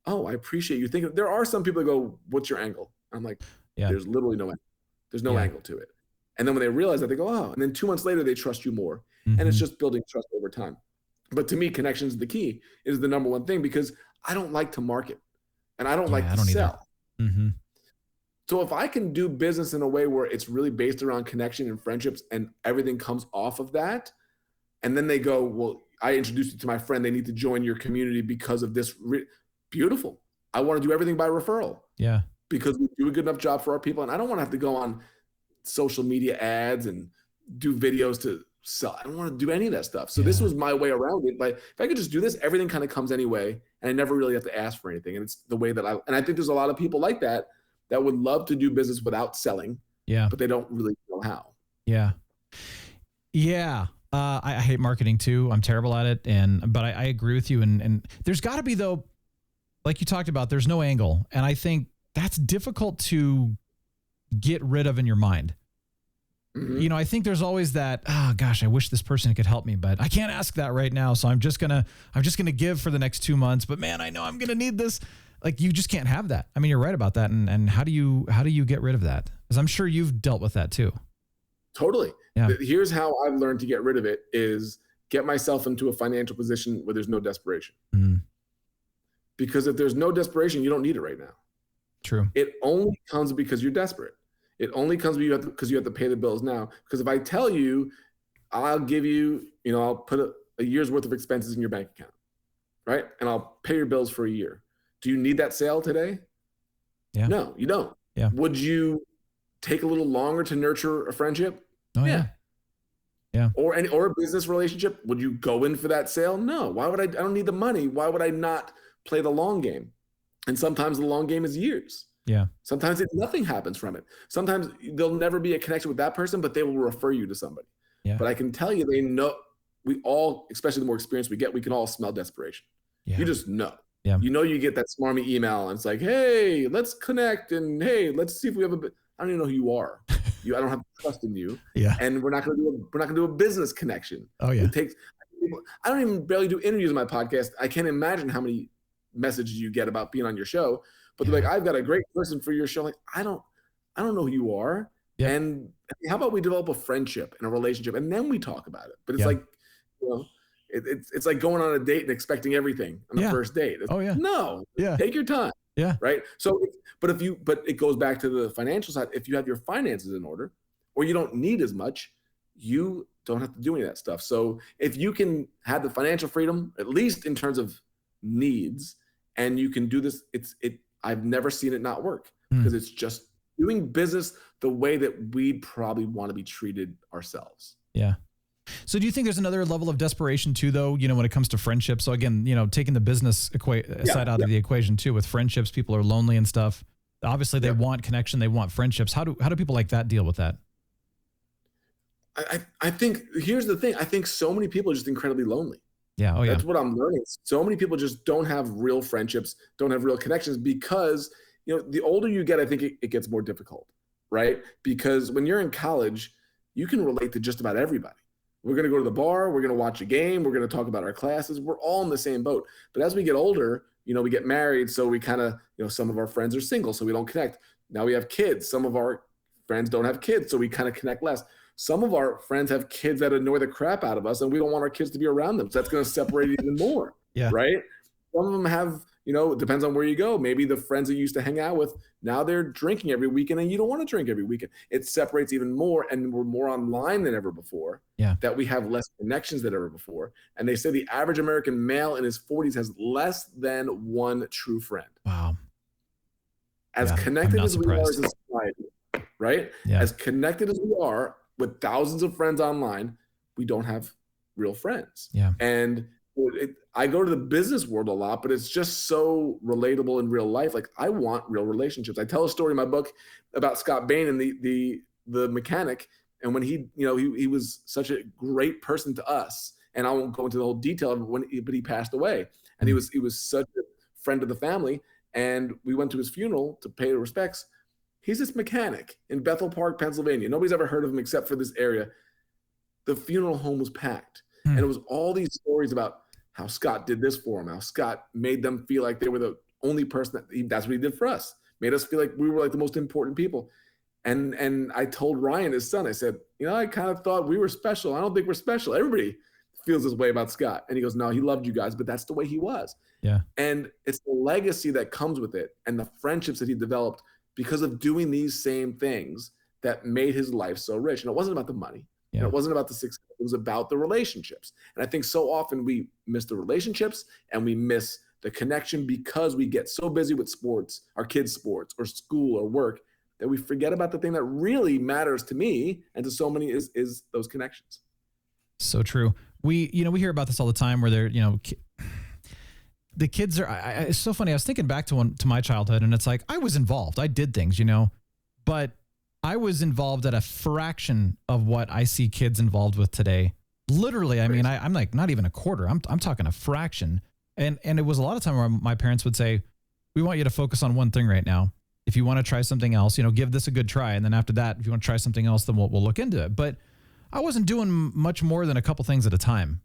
oh, I appreciate you thinking. There are some people that go, what's your angle? I'm like, there's literally no angle. There's no angle to it. And then when they realize that, they go, oh, and then 2 months later, they trust you more. And it's just building trust over time. But to me, connections is the key, is the number one thing, because I don't like to market and I don't like to sell. So if I can do business in a way where it's really based around connection and friendships and everything comes off of that, and then they go, well, I introduced you to my friend, they need to join your community because of this. Beautiful. I want to do everything by referral. Yeah. Because we do a good enough job for our people. And I don't want to have to go on social media ads and do videos to sell. I don't want to do any of that stuff. So this was my way around it. But if I could just do this, everything kind of comes anyway. And I never really have to ask for anything. And it's the way that and I think there's a lot of people like that would love to do business without selling. Yeah. But they don't really know how. Yeah. Yeah. I hate marketing too. I'm terrible at it. But I agree with you. And there's got to be, though, like you talked about, there's no angle. And I think that's difficult to get rid of in your mind. I think there's always that, oh gosh, I wish this person could help me, but I can't ask that right now. So I'm just going to give for the next 2 months, but man, I know I'm going to need this. Like, you just can't have that. I mean, you're right about that. And how do you get rid of that? Because I'm sure you've dealt with that too. Totally. Yeah. Here's how I've learned to get rid of it is get myself into a financial position where there's no desperation. Because if there's no desperation, you don't need it right now. True. It only comes because you're desperate. It only comes because you have to pay the bills now. Because if I tell you, I'll give you, I'll put a year's worth of expenses in your bank account, right? And I'll pay your bills for a year. Do you need that sale today? Yeah. No, you don't. Yeah. Would you take a little longer to nurture a friendship? Oh, yeah. Yeah. Or a business relationship? Would you go in for that sale? No. Why would I don't need the money. Why would I not play the long game? And sometimes the long game is years. Yeah. Sometimes nothing happens from it. Sometimes there'll never be a connection with that person, but they will refer you to somebody. Yeah. But I can tell you, they know, we all, especially the more experience we get, we can all smell desperation. Yeah. You just know. Yeah. You get that smarmy email and it's like, hey, let's connect, and hey, let's see if we have I don't even know who you are. I don't have trust in you. Yeah. And we're not gonna do a business connection. Oh yeah. I don't even barely do interviews on my podcast. I can't imagine how many messages you get about being on your show. But they're like, I've got a great person for your show. Like, I don't know who you are. Yeah. And how about we develop a friendship and a relationship, and then we talk about it. But it's like, it's like going on a date and expecting everything on the first date. No. Yeah. Take your time. Yeah. Right. So, but it goes back to the financial side. If you have your finances in order, or you don't need as much, you don't have to do any of that stuff. So if you can have the financial freedom, at least in terms of needs, and you can do this, I've never seen it not work, because it's just doing business the way that we'd probably want to be treated ourselves. Yeah. So do you think there's another level of desperation too, though, when it comes to friendships? So again, taking the business side out of the equation too, with friendships, people are lonely and stuff. Obviously they want connection. They want friendships. How do people like that deal with that? I think here's the thing. I think so many people are just incredibly lonely. Yeah. Oh, yeah. That's what I'm learning. So many people just don't have real friendships, don't have real connections, because, the older you get, I think it gets more difficult, right? Because when you're in college, you can relate to just about everybody. We're going to go to the bar. We're going to watch a game. We're going to talk about our classes. We're all in the same boat. But as we get older, we get married. So we kind of, some of our friends are single, so we don't connect. Now we have kids. Some of our friends don't have kids, so we kind of connect less. Some of our friends have kids that annoy the crap out of us, and we don't want our kids to be around them. So that's going to separate even more. Yeah. Right. Some of them have, it depends on where you go. Maybe the friends that you used to hang out with, now they're drinking every weekend and you don't want to drink every weekend. It separates even more, and we're more online than ever before. Yeah. That we have less connections than ever before. And they say the average American male in his 40s has less than one true friend. Wow. As connected as we are as a society, right? Yeah. As connected as we are with thousands of friends online, we don't have real friends. Yeah. And I go to the business world a lot, but it's just so relatable in real life. Like, I want real relationships. I tell a story in my book about Scott Bain and the mechanic. And when he was such a great person to us, and I won't go into the whole detail of it, but he passed away, and he was such a friend of the family. And we went to his funeral to pay respects. He's this mechanic in Bethel Park, Pennsylvania. Nobody's ever heard of him except for this area. The funeral home was packed. And it was all these stories about how Scott did this for him, how Scott made them feel like they were the only person that's what he did for us. Made us feel like we were like the most important people. And I told Ryan, his son, I said, I kind of thought we were special. I don't think we're special. Everybody feels this way about Scott. And he goes, no, he loved you guys, but that's the way he was. Yeah. And it's the legacy that comes with it and the friendships that he developed because of doing these same things that made his life so rich. And it wasn't about the money. Yeah. And it wasn't about the success. It was about the relationships. And I think so often we miss the relationships and we miss the connection because we get so busy with sports, our kids' sports or school or work, that we forget about the thing that really matters to me and to so many is those connections. So true. We hear about this all the time where they're, the kids are, it's so funny. I was thinking back to my childhood, and it's like, I was involved. I did things, but I was involved at a fraction of what I see kids involved with today. Literally. I mean, I'm like, not even a quarter. I'm talking a fraction. And it was a lot of time where my parents would say, we want you to focus on one thing right now. If you want to try something else, give this a good try. And then after that, if you want to try something else, then we'll look into it. But I wasn't doing much more than a couple things at a time,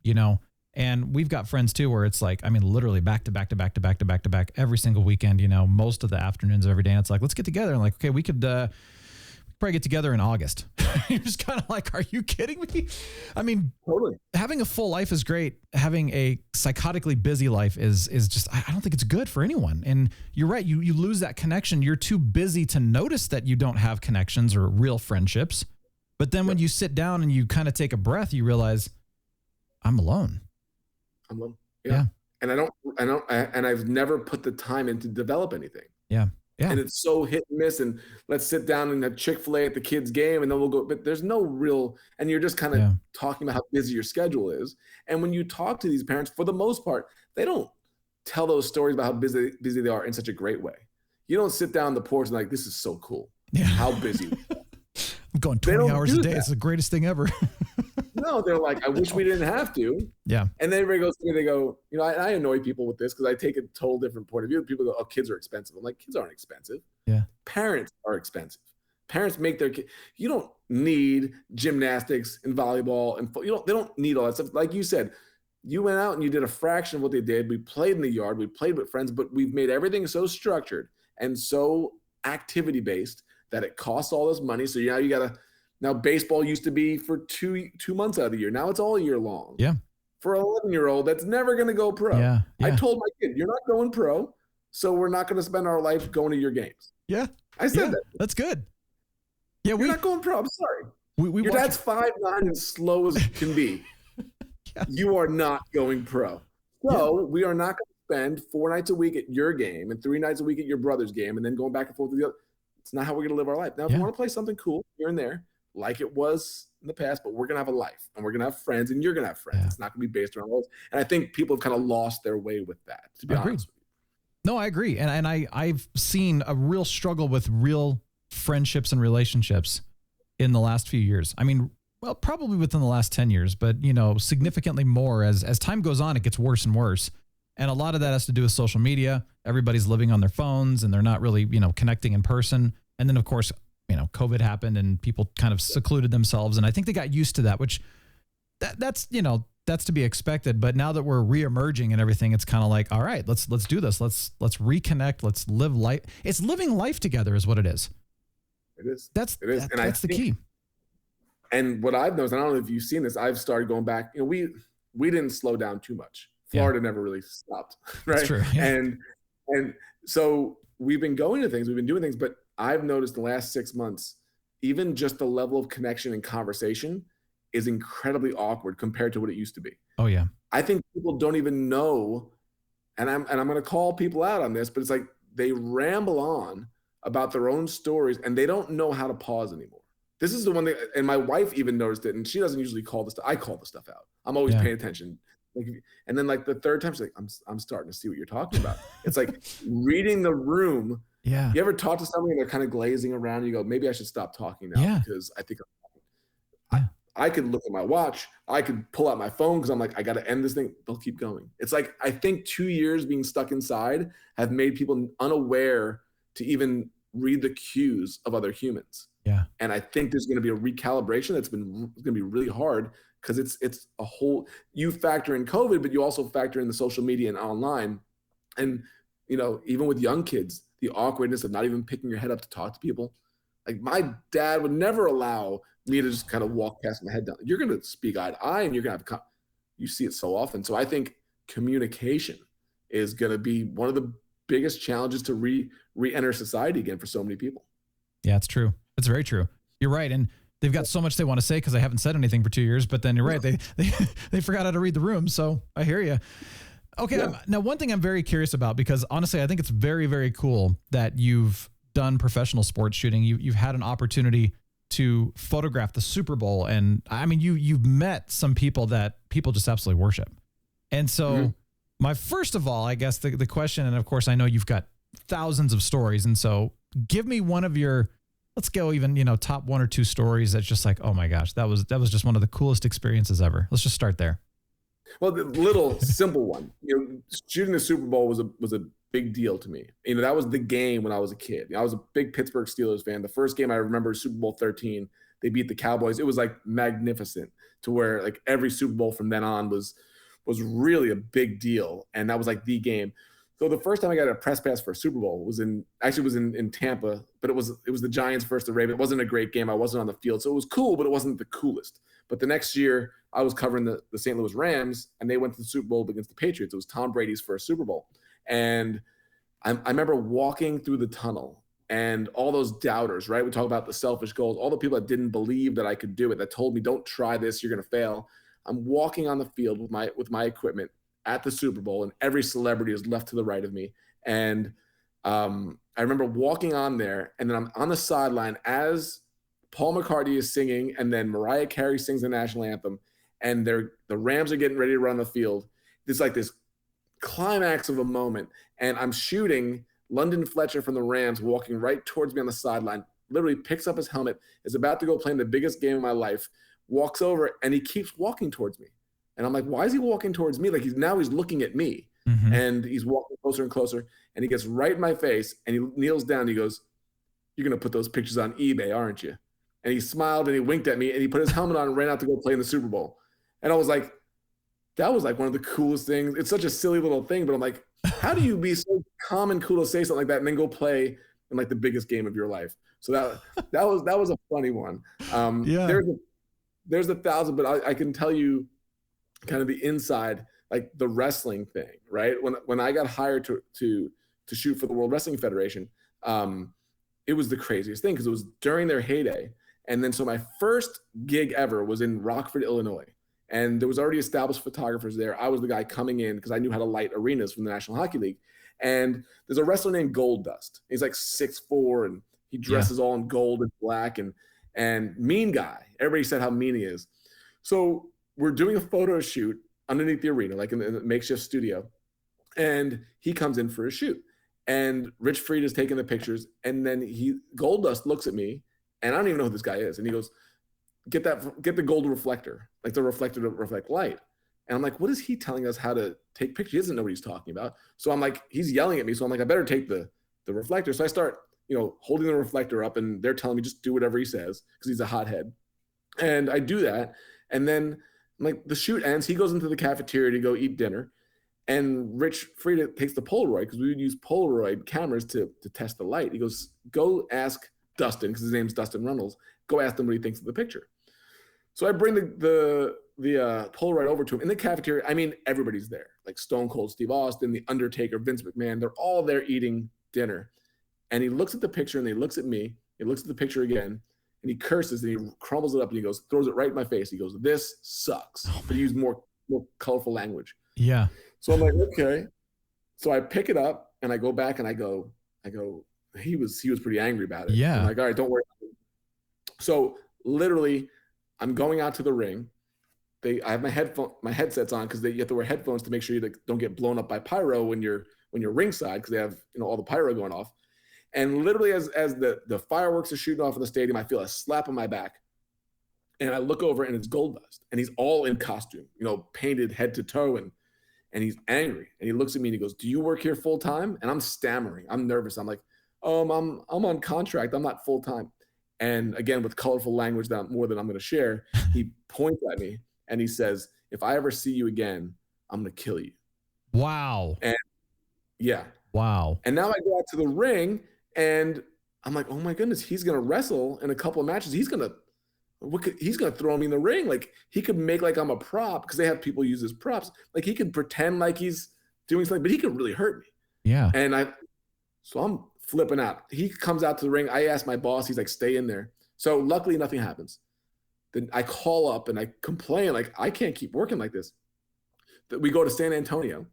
and we've got friends too, where it's like, I mean, literally back to back to back to back to back to back every single weekend, most of the afternoons of every day. And it's like, let's get together. And like, okay, we could probably get together in August. You're just kind of like, are you kidding me? I mean, totally. Having a full life is great. Having a psychotically busy life is just, I don't think it's good for anyone. And you're right. You lose that connection. You're too busy to notice that you don't have connections or real friendships. But then when you sit down and you kind of take a breath, you realize I'm alone. I'm alone. Yeah. And I've never put the time in to develop anything. Yeah. Yeah. And it's so hit and miss. And let's sit down and have Chick-fil-A at the kids' game, and then we'll go. But there's no real, and you're just kind of talking about how busy your schedule is. And when you talk to these parents, for the most part, they don't tell those stories about how busy they are in such a great way. You don't sit down on the porch and like, this is so cool. Yeah. How busy. I'm going 20 hours a day. It's the greatest thing ever. No, they're like, I wish we didn't have to. Yeah. And then everybody goes to me, they go, I annoy people with this because I take a total different point of view. People go, oh, kids are expensive. I'm like, kids aren't expensive. Yeah. Parents are expensive. Parents make their kids. You don't need gymnastics and volleyball and they don't need all that stuff. Like you said, you went out and you did a fraction of what they did. We played in the yard. We played with friends, but we've made everything so structured and so activity based that it costs all this money. So now you got to. Now, baseball used to be for two months out of the year. Now it's all year long. Yeah. For an 11-year-old, that's never going to go pro. Yeah. I told my kid, you're not going pro, so we're not going to spend our life going to your games. Yeah. I said that. That's good. Yeah, you're not going pro. I'm sorry. Your dad's 5'9" and slow as can be. Yeah. You are not going pro. So we are not going to spend 4 nights a week at your game and 3 nights a week at your brother's game and then going back and forth with the other. It's not how we're going to live our life. Now, if you want to play something cool here and there, like it was in the past, but we're going to have a life and we're going to have friends and you're going to have friends. Yeah. It's not going to be based around those. And I think people have kind of lost their way with that, to be honest with you. No, I agree. And I've seen a real struggle with real friendships and relationships in the last few years. I mean, well, probably within the last 10 years, but significantly more as time goes on, it gets worse and worse. And a lot of that has to do with social media. Everybody's living on their phones and they're not really, connecting in person. And then of course, COVID happened and people kind of secluded themselves. And I think they got used to that, which that's to be expected. But now that we're reemerging and everything, it's kind of like, all right, let's do this. Let's reconnect. Let's live life. It's living life together is what it is. It is. That's the key. And what I've noticed, I don't know if you've seen this, I've started going back, we didn't slow down too much. Florida never really stopped, right? That's true. Yeah. And so we've been going to things, we've been doing things, but I've noticed the last 6 months, even just the level of connection and conversation is incredibly awkward compared to what it used to be. Oh yeah. I think people don't even know, and I'm going to call people out on this, but it's like they ramble on about their own stories and they don't know how to pause anymore. This is the one thing, and my wife even noticed it, and she doesn't usually call the stuff. I call the stuff out. I'm always paying attention. And then the third time she's like, I'm starting to see what you're talking about. It's like reading the room. Yeah. You ever talk to somebody and they're kind of glazing around and you go, maybe I should stop talking now because I think I could look at my watch. I could pull out my phone because I'm like, I got to end this thing. They'll keep going. It's like, I think 2 years being stuck inside have made people unaware to even read the cues of other humans. Yeah. And I think there's going to be a recalibration that's going to be really hard because it's a whole, you factor in COVID, but you also factor in the social media and online. And, even with young kids, the awkwardness of not even picking your head up to talk to people. Like my dad would never allow me to just kind of walk past my head down. You're going to speak eye to eye and you're going to have, you see it so often. So I think communication is going to be one of the biggest challenges to re-enter society again for so many people. Yeah, it's true. It's very true. You're right. And they've got so much they want to say because I haven't said anything for 2 years, but then you're right. They forgot how to read the room. So I hear you. Okay. Yeah. Now, one thing I'm very curious about, because honestly, I think it's very, very cool that you've done professional sports shooting. You've had an opportunity to photograph the Super Bowl. And I mean, you've met some people that people just absolutely worship. And so my first of all, I guess the question, and of course, I know you've got thousands of stories. And so give me one of your, let's go even, top one or two stories that's just like, oh my gosh, that was just one of the coolest experiences ever. Let's just start there. Well, the little simple one, shooting the Super Bowl was a big deal to me. That was the game when I was a kid. I was a big Pittsburgh Steelers fan. The first game I remember is Super Bowl 13. They beat the Cowboys. It was like magnificent to where like every Super Bowl from then on was really a big deal. And that was like the game. So the first time I got a press pass for a Super Bowl was in Tampa, but it was the Giants versus the Ravens. It wasn't a great game. I wasn't on the field. So it was cool, but it wasn't the coolest. But the next year I was covering the St. Louis Rams and they went to the Super Bowl against the Patriots. It was Tom Brady's first Super Bowl. And I remember walking through the tunnel and all those doubters, right? We talk about the selfish goals, all the people that didn't believe that I could do it, that told me, don't try this, you're going to fail. I'm walking on the field with my equipment at the Super Bowl, and every celebrity is left to the right of me. And I remember walking on there, and then I'm on the sideline as Paul McCartney is singing, and then Mariah Carey sings the national anthem, and the Rams are getting ready to run the field. It's like this climax of a moment, and I'm shooting London Fletcher from the Rams walking right towards me on the sideline, literally picks up his helmet, is about to go play in the biggest game of my life, walks over, and he keeps walking towards me. And I'm like, why is he walking towards me? Like he's looking at me, and he's walking closer and closer, and he gets right in my face, and he kneels down, and he goes, "You're going to put those pictures on eBay, aren't you?" And he smiled and he winked at me, and he put his helmet on and ran out to go play in the Super Bowl. And I was like, that was like one of the coolest things. It's such a silly little thing, but I'm like, how do you be so calm and cool to say something like that and then go play in like the biggest game of your life? So that was a funny one. There's a thousand, but I can tell you kind of the inside, like the wrestling thing, right? When I got hired to shoot for the World Wrestling Federation, it was the craziest thing because it was during their heyday. And then so my first gig ever was in Rockford, Illinois. And there was already established photographers there. I was the guy coming in because I knew how to light arenas from the National Hockey League. And there's a wrestler named Goldust. He's like 6'4", and he dresses all in gold and black and mean guy. Everybody said how mean he is. So we're doing a photo shoot underneath the arena, like in the makeshift studio. And he comes in for a shoot. And Rich Freed is taking the pictures. And then Goldust looks at me, and I don't even know who this guy is. And he goes, get the gold reflector, like the reflector to reflect light. And I'm like, what is he telling us how to take pictures? He doesn't know what he's talking about. So I'm like, he's yelling at me. So I'm like, I better take the reflector. So I start holding the reflector up, and they're telling me just do whatever he says because he's a hothead. And I do that. And then like the shoot ends, he goes into the cafeteria to go eat dinner. And Rich Frieda takes the Polaroid, because we would use Polaroid cameras to test the light. He goes, go ask Dustin, because his name's Dustin Runnels. Go ask him what he thinks of the picture. So I bring the Polaroid over to him in the cafeteria. I mean, everybody's there, like Stone Cold Steve Austin, The Undertaker, Vince McMahon. They're all there eating dinner. And he looks at the picture, and he looks at me. He looks at the picture again, and he curses, and he crumbles it up, and he goes, throws it right in my face. He goes, this sucks. But he used more colorful language. Yeah. So I'm like, okay. So I pick it up, and I go back, and I go, he was pretty angry about it. Yeah. I'm like, all right, don't worry. So literally, I'm going out to the ring. I have my headsets on, because you have to wear headphones to make sure you don't get blown up by pyro when you're ringside, because they have all the pyro going off. And literally, as the fireworks are shooting off in the stadium, I feel a slap on my back, and I look over, and it's Goldust, and he's all in costume, painted head to toe, and he's angry, and he looks at me and he goes, do you work here full time? And I'm stammering, I'm nervous, I'm like, I'm on contract, I'm not full time. And again, with colorful language that more than I'm going to share, he points at me and he says, if I ever see you again, I'm going to kill you. Wow. And yeah. Wow. And now I go out to the ring, and I'm like, oh my goodness, he's going to wrestle in a couple of matches. He's going to throw me in the ring. Like, he could make like I'm a prop, because they have people use as props. Like, he could pretend like he's doing something, but he could really hurt me. Yeah. And so I'm flipping out. He comes out to the ring. I ask my boss, he's like, stay in there. So luckily nothing happens. Then I call up and I complain, like, I can't keep working like this. We go to San Antonio,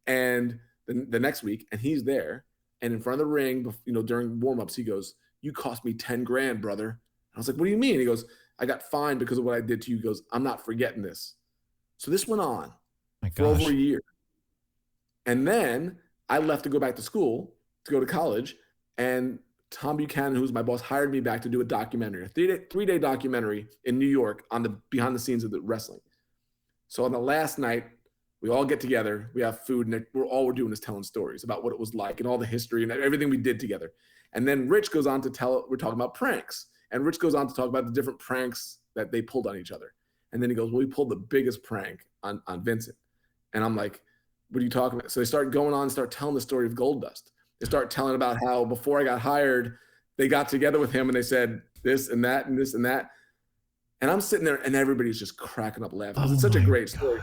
and the next week, and he's there, and in front of the ring, during warm-ups, he goes, you cost me 10 grand, brother. I was like, what do you mean? He goes, I got fined because of what I did to you. He goes, I'm not forgetting this. So this went on for over a year. And then I left to go back to school, to go to college, and Tom Buchanan, who's my boss, hired me back to do a documentary, a three-day documentary in New York on the behind the scenes of the wrestling. So on the last night, we all get together, we have food, and we're doing is telling stories about what it was like and all the history and everything we did together. And then Rich goes on to we're talking about pranks. And Rich goes on to talk about the different pranks that they pulled on each other. And then he goes, well, we pulled the biggest prank on Vincent. And I'm like, what are you talking about? So they start going on and start telling the story of Goldust. They start telling about how before I got hired, they got together with him and they said this and that and this and that. And I'm sitting there and everybody's just cracking up laughing, because it's such a great story.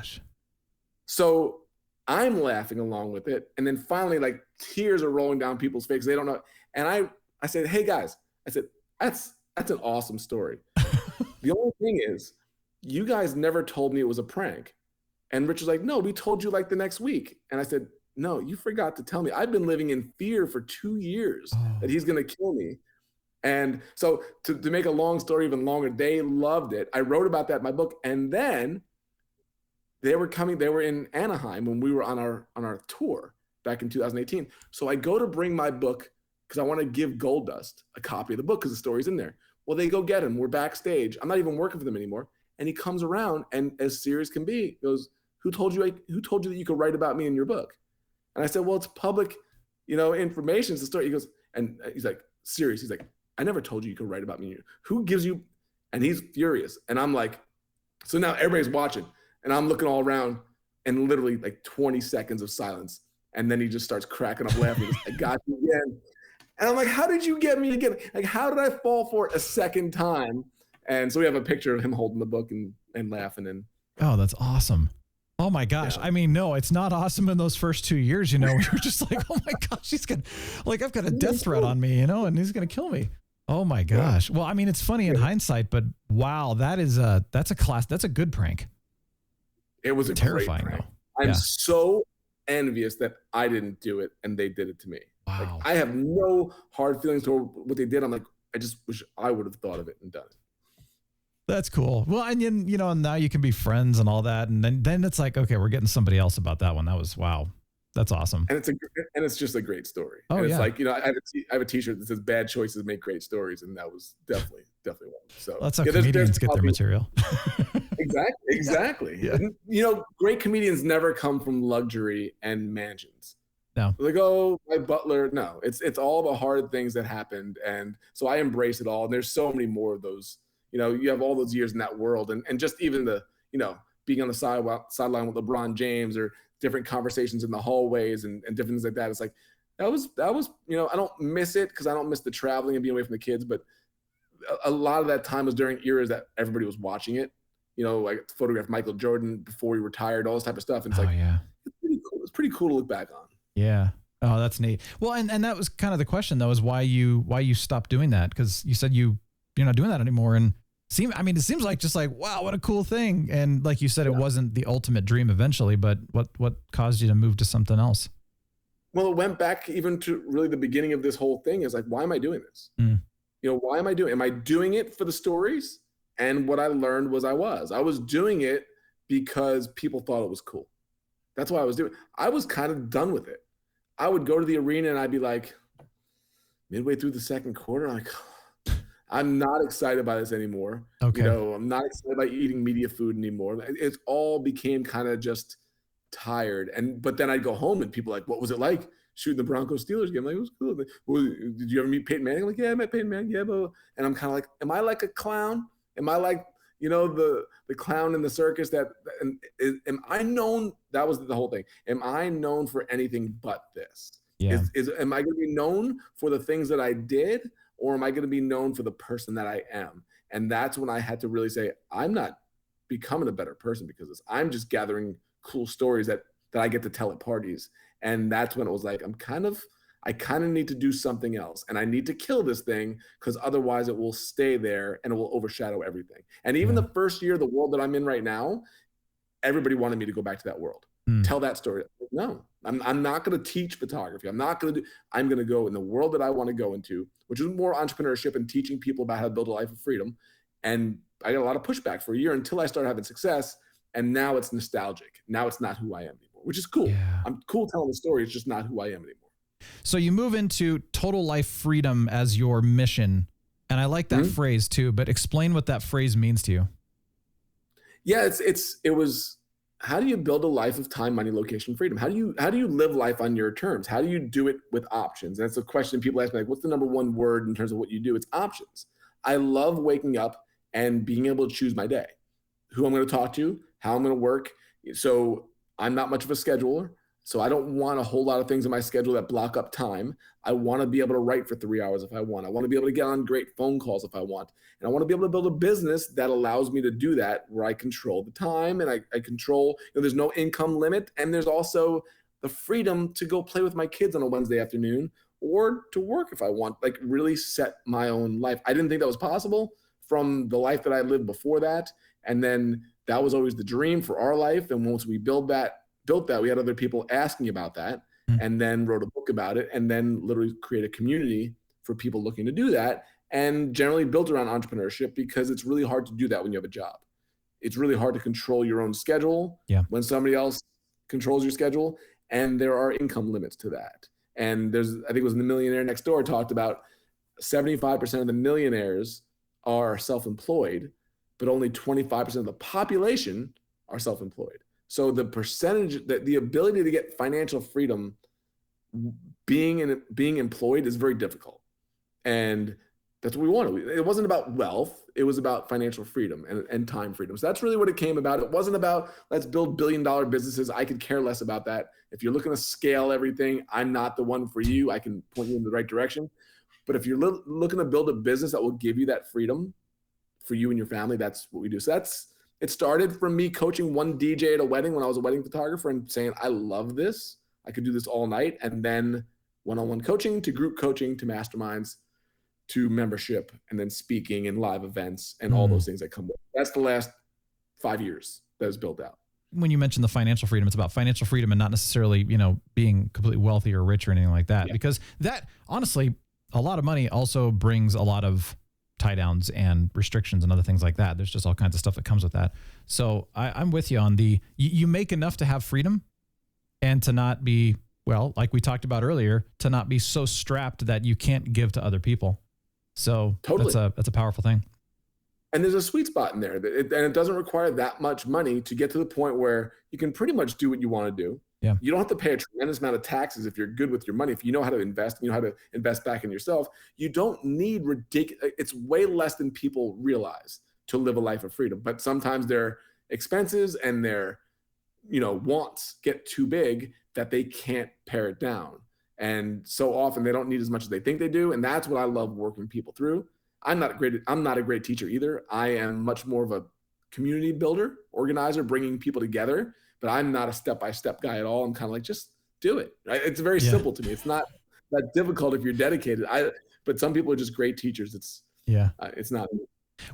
So I'm laughing along with it. And then finally, like, tears are rolling down people's faces. They don't know. And I said, hey guys, I said, that's an awesome story. The only thing is, you guys never told me it was a prank. And Rich was like, no, we told you like the next week. And I said, no, you forgot to tell me. I've been living in fear for 2 years that he's going to kill me. And so to make a long story even longer, they loved it. I wrote about that in my book. And then they were in Anaheim when we were on our tour back in 2018. So I go to bring my book, because I want to give Goldust a copy of the book, because the story's in there. Well, they go get him. We're backstage. I'm not even working for them anymore. And he comes around and, as serious can be, goes, who told you that you could write about me in your book? And I said, well, it's public, information. It's the story. He goes, and he's like, serious. He's like, I never told you could write about me. Who gives you? And he's furious. And I'm like, so now everybody's watching, and I'm looking all around, and literally like 20 seconds of silence. And then he just starts cracking up laughing. Goes, I got you again. And I'm like, how did you get me again? Like, how did I fall for it a second time? And so we have a picture of him holding the book and laughing. And oh, that's awesome. Oh my gosh. Yeah. I mean, no, it's not awesome in those first 2 years, you're just like, oh my gosh, he's gonna, like, I've got a death threat on me, and he's going to kill me. Oh my gosh. Well, I mean, it's funny in hindsight, but wow, that's a good prank. It was a terrifying great prank. though. I'm so envious that I didn't do it and they did it to me. Wow. Like, I have no hard feelings toward what they did. I'm like, I just wish I would have thought of it and done it. That's cool. Well, and and now you can be friends and all that. And then it's like, okay, we're getting somebody else about that one. That was, wow. That's awesome. And it's just a great story. Oh, and it's yeah. like, I have a t-shirt that says bad choices make great stories. And that was definitely one. So that's how comedians get their material. Exactly. Yeah. And, great comedians never come from luxury and mansions. No. Like, oh, my butler. No, it's all the hard things that happened. And so I embrace it all. And there's so many more of those. You have all those years in that world, and just even the, being on the sideline with LeBron James, or different conversations in the hallways and different things like that. It's like, that was, I don't miss it because I don't miss the traveling and being away from the kids, but a lot of that time was during eras that everybody was watching it, like photograph Michael Jordan before he retired, all this type of stuff. And it's yeah. It's pretty cool. It's pretty cool to look back on. Yeah. Oh, that's neat. Well, and that was kind of the question though, is why you stopped doing that? Because you said you're not doing that anymore. And it seems like just like, wow, what a cool thing. And like you said, it wasn't the ultimate dream eventually, but what caused you to move to something else? Well, it went back even to really the beginning of this whole thing is like, why am I doing this? Why am I doing it for the stories? And what I learned was I was doing it because people thought it was cool. That's why I was doing it. I was kind of done with it. I would go to the arena and I'd be like, midway through the second quarter, I'm like, I'm not excited by this anymore. Okay. I'm not excited by eating media food anymore. It all became kind of just tired. But then I'd go home and people like, what was it like shooting the Broncos Steelers game? Like, it was cool. Well, did you ever meet Peyton Manning? I'm like, yeah, I met Peyton Manning. Yeah, but, and I'm kind of like, am I like a clown? Am I like, the clown in the circus am I known? That was the whole thing. Am I known for anything but this? Yeah. Am I going to be known for the things that I did, or am I going to be known for the person that I am? And that's when I had to really say, I'm not becoming a better person because of this. I'm just gathering cool stories that I get to tell at parties. And that's when it was like, I kind of need to do something else, and I need to kill this thing because otherwise it will stay there and it will overshadow everything. And even the first year of the world that I'm in right now, everybody wanted me to go back to that world, tell that story. No, I'm not going to teach photography. I'm going to go in the world that I want to go into, which is more entrepreneurship and teaching people about how to build a life of freedom. And I got a lot of pushback for a year until I started having success. And now it's nostalgic. Now it's not who I am anymore, which is cool. Yeah. I'm cool telling the story. It's just not who I am anymore. So you move into total life freedom as your mission. And I like that phrase too, but explain what that phrase means to you. Yeah, it was, how do you build a life of time, money, location, freedom? How do you live life on your terms? How do you do it with options? And that's a question people ask me, like, what's the number one word in terms of what you do? It's options. I love waking up and being able to choose my day, who I'm going to talk to, how I'm going to work. So I'm not much of a scheduler. So I don't want a whole lot of things in my schedule that block up time. I want to be able to write for 3 hours if I want. I want to be able to get on great phone calls if I want. And I want to be able to build a business that allows me to do that, where I control the time and I control, there's no income limit. And there's also the freedom to go play with my kids on a Wednesday afternoon or to work if I want, like really set my own life. I didn't think that was possible from the life that I lived before that. And then that was always the dream for our life. And once we built that, we had other people asking about that, and then wrote a book about it, and then literally create a community for people looking to do that, and generally built around entrepreneurship, because it's really hard to do that when you have a job. It's really hard to control your own schedule when somebody else controls your schedule, and there are income limits to that. And I think it was The Millionaire Next Door talked about 75% of the millionaires are self-employed, but only 25% of the population are self-employed. So the percentage, the ability to get financial freedom being employed is very difficult. And that's what we wanted. It wasn't about wealth. It was about financial freedom and time freedom. So that's really what it came about. It wasn't about, let's build billion-dollar businesses. I could care less about that. If you're looking to scale everything, I'm not the one for you. I can point you in the right direction. But if you're looking to build a business that will give you that freedom for you and your family, that's what we do. So it started from me coaching one DJ at a wedding when I was a wedding photographer and saying, I love this. I could do this all night. And then one-on-one coaching to group coaching to masterminds to membership and then speaking and live events and all those things that come with it. That's the last 5 years that is built out. When you mention the financial freedom, it's about financial freedom and not necessarily, being completely wealthy or rich or anything like that. Yeah. Because that, honestly, a lot of money also brings a lot of tie downs and restrictions and other things like that. There's just all kinds of stuff that comes with that. So I'm with you on you make enough to have freedom and to not be, well, like we talked about earlier, to not be so strapped that you can't give to other people. So totally. That's a powerful thing. And there's a sweet spot in there, and it doesn't require that much money to get to the point where you can pretty much do what you want to do. Yeah. You don't have to pay a tremendous amount of taxes if you're good with your money. If you know how to invest, and you know how to invest back in yourself, you don't need ridiculous. It's way less than people realize to live a life of freedom. But sometimes their expenses and their, wants get too big that they can't pare it down. And so often they don't need as much as they think they do. And that's what I love working people through. I'm not a great teacher either. I am much more of a community builder, organizer, bringing people together, but I'm not a step-by-step guy at all. I'm kind of like, just do it. Right? It's very simple to me. It's not that difficult if you're dedicated. But some people are just great teachers. It's not.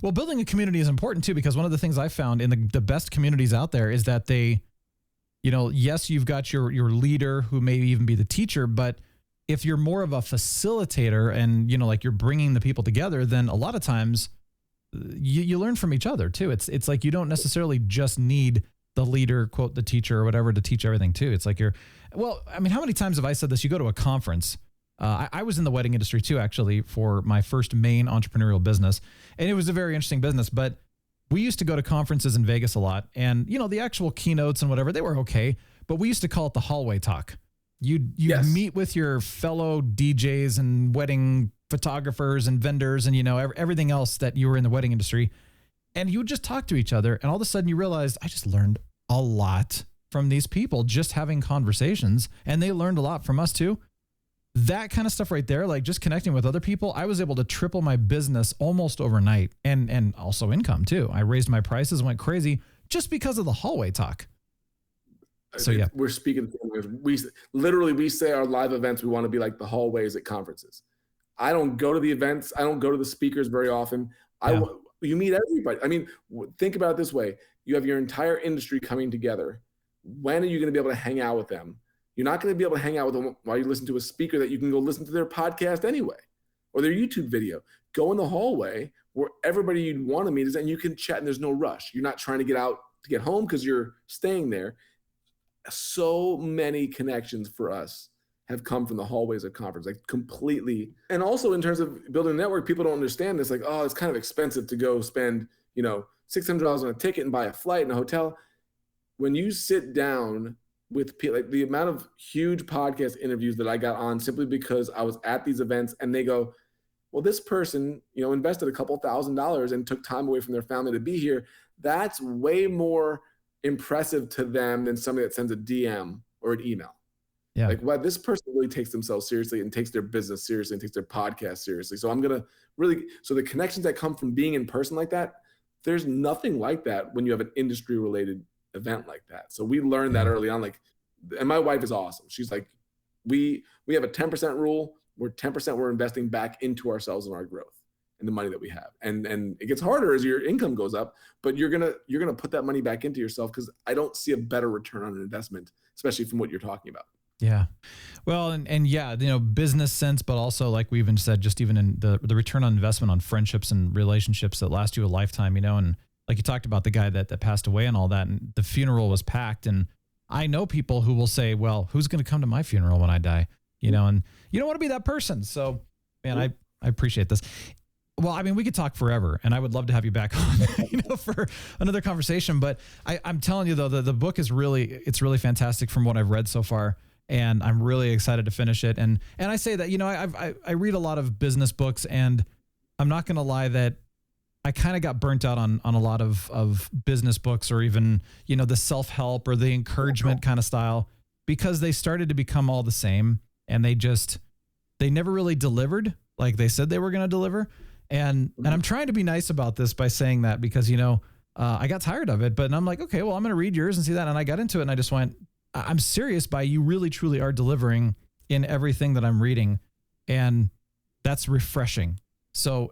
Well, building a community is important too, because one of the things I found in the best communities out there is that they, yes, you've got your leader who may even be the teacher, but if you're more of a facilitator and, like you're bringing the people together, then a lot of times you learn from each other too. It's like you don't necessarily just need the leader, quote, the teacher or whatever to teach everything too. It's like how many times have I said this? You go to a conference. I was in the wedding industry too, actually, for my first main entrepreneurial business. And it was a very interesting business, but we used to go to conferences in Vegas a lot. And, the actual keynotes and whatever, they were okay. But we used to call it the hallway talk. You'd meet with your fellow DJs and wedding photographers and vendors and, everything else that you were in the wedding industry. And you would just talk to each other. And all of a sudden you realized, I just learned a lot from these people just having conversations. And they learned a lot from us too. That kind of stuff right there, like just connecting with other people, I was able to triple my business almost overnight, and also income too. I raised my prices, went crazy just because of the hallway talk. So yeah, we're speaking. We say our live events, we want to be like the hallways at conferences. I don't go to the events. I don't go to the speakers very often. You meet everybody. I mean, think about it this way. You have your entire industry coming together. When are you going to be able to hang out with them? You're not going to be able to hang out with them while you listen to a speaker that you can go listen to their podcast anyway, or their YouTube video. Go in the hallway where everybody you'd want to meet is, and you can chat and there's no rush. You're not trying to get out to get home because you're staying there. So many connections for us have come from the hallways of conference, like completely. And also in terms of building a network, people don't understand this. Like, oh, it's kind of expensive to go spend, $600 on a ticket and buy a flight and a hotel. When you sit down with people, like the amount of huge podcast interviews that I got on simply because I was at these events and they go, well, this person, invested a couple $1,000s and took time away from their family to be here. That's way more impressive to them than somebody that sends a DM or an email. Yeah. Like, wow, this person really takes themselves seriously and takes their business seriously and takes their podcast seriously. So so the connections that come from being in person like that, there's nothing like that when you have an industry related event like that. So we learned that early on, and my wife is awesome. She's like, we have a 10% rule where 10% we're investing back into ourselves and our growth and the money that we have. And it gets harder as your income goes up, but you're going to put that money back into yourself, because I don't see a better return on an investment, especially from what you're talking about. Yeah. Well, and yeah, business sense, but also like we even said, just even in the return on investment on friendships and relationships that last you a lifetime, and like you talked about the guy that passed away and all that, and the funeral was packed. And I know people who will say, well, who's going to come to my funeral when I die? And you don't want to be that person. So, man, I appreciate this. Well, I mean, we could talk forever, and I would love to have you back on, for another conversation. But I'm telling you, though, the book is it's really fantastic from what I've read so far. And I'm really excited to finish it. And I say that, I read a lot of business books, and I'm not going to lie that I kind of got burnt out on a lot of business books, or even, the self-help or the encouragement kind of style, because they started to become all the same, and they never really delivered like they said they were going to deliver. And I'm trying to be nice about this by saying that, because, I got tired of it, but I'm like, okay, well, I'm going to read yours and see that. And I got into it and I just went, I'm serious by you really, truly are delivering in everything that I'm reading. And that's refreshing. So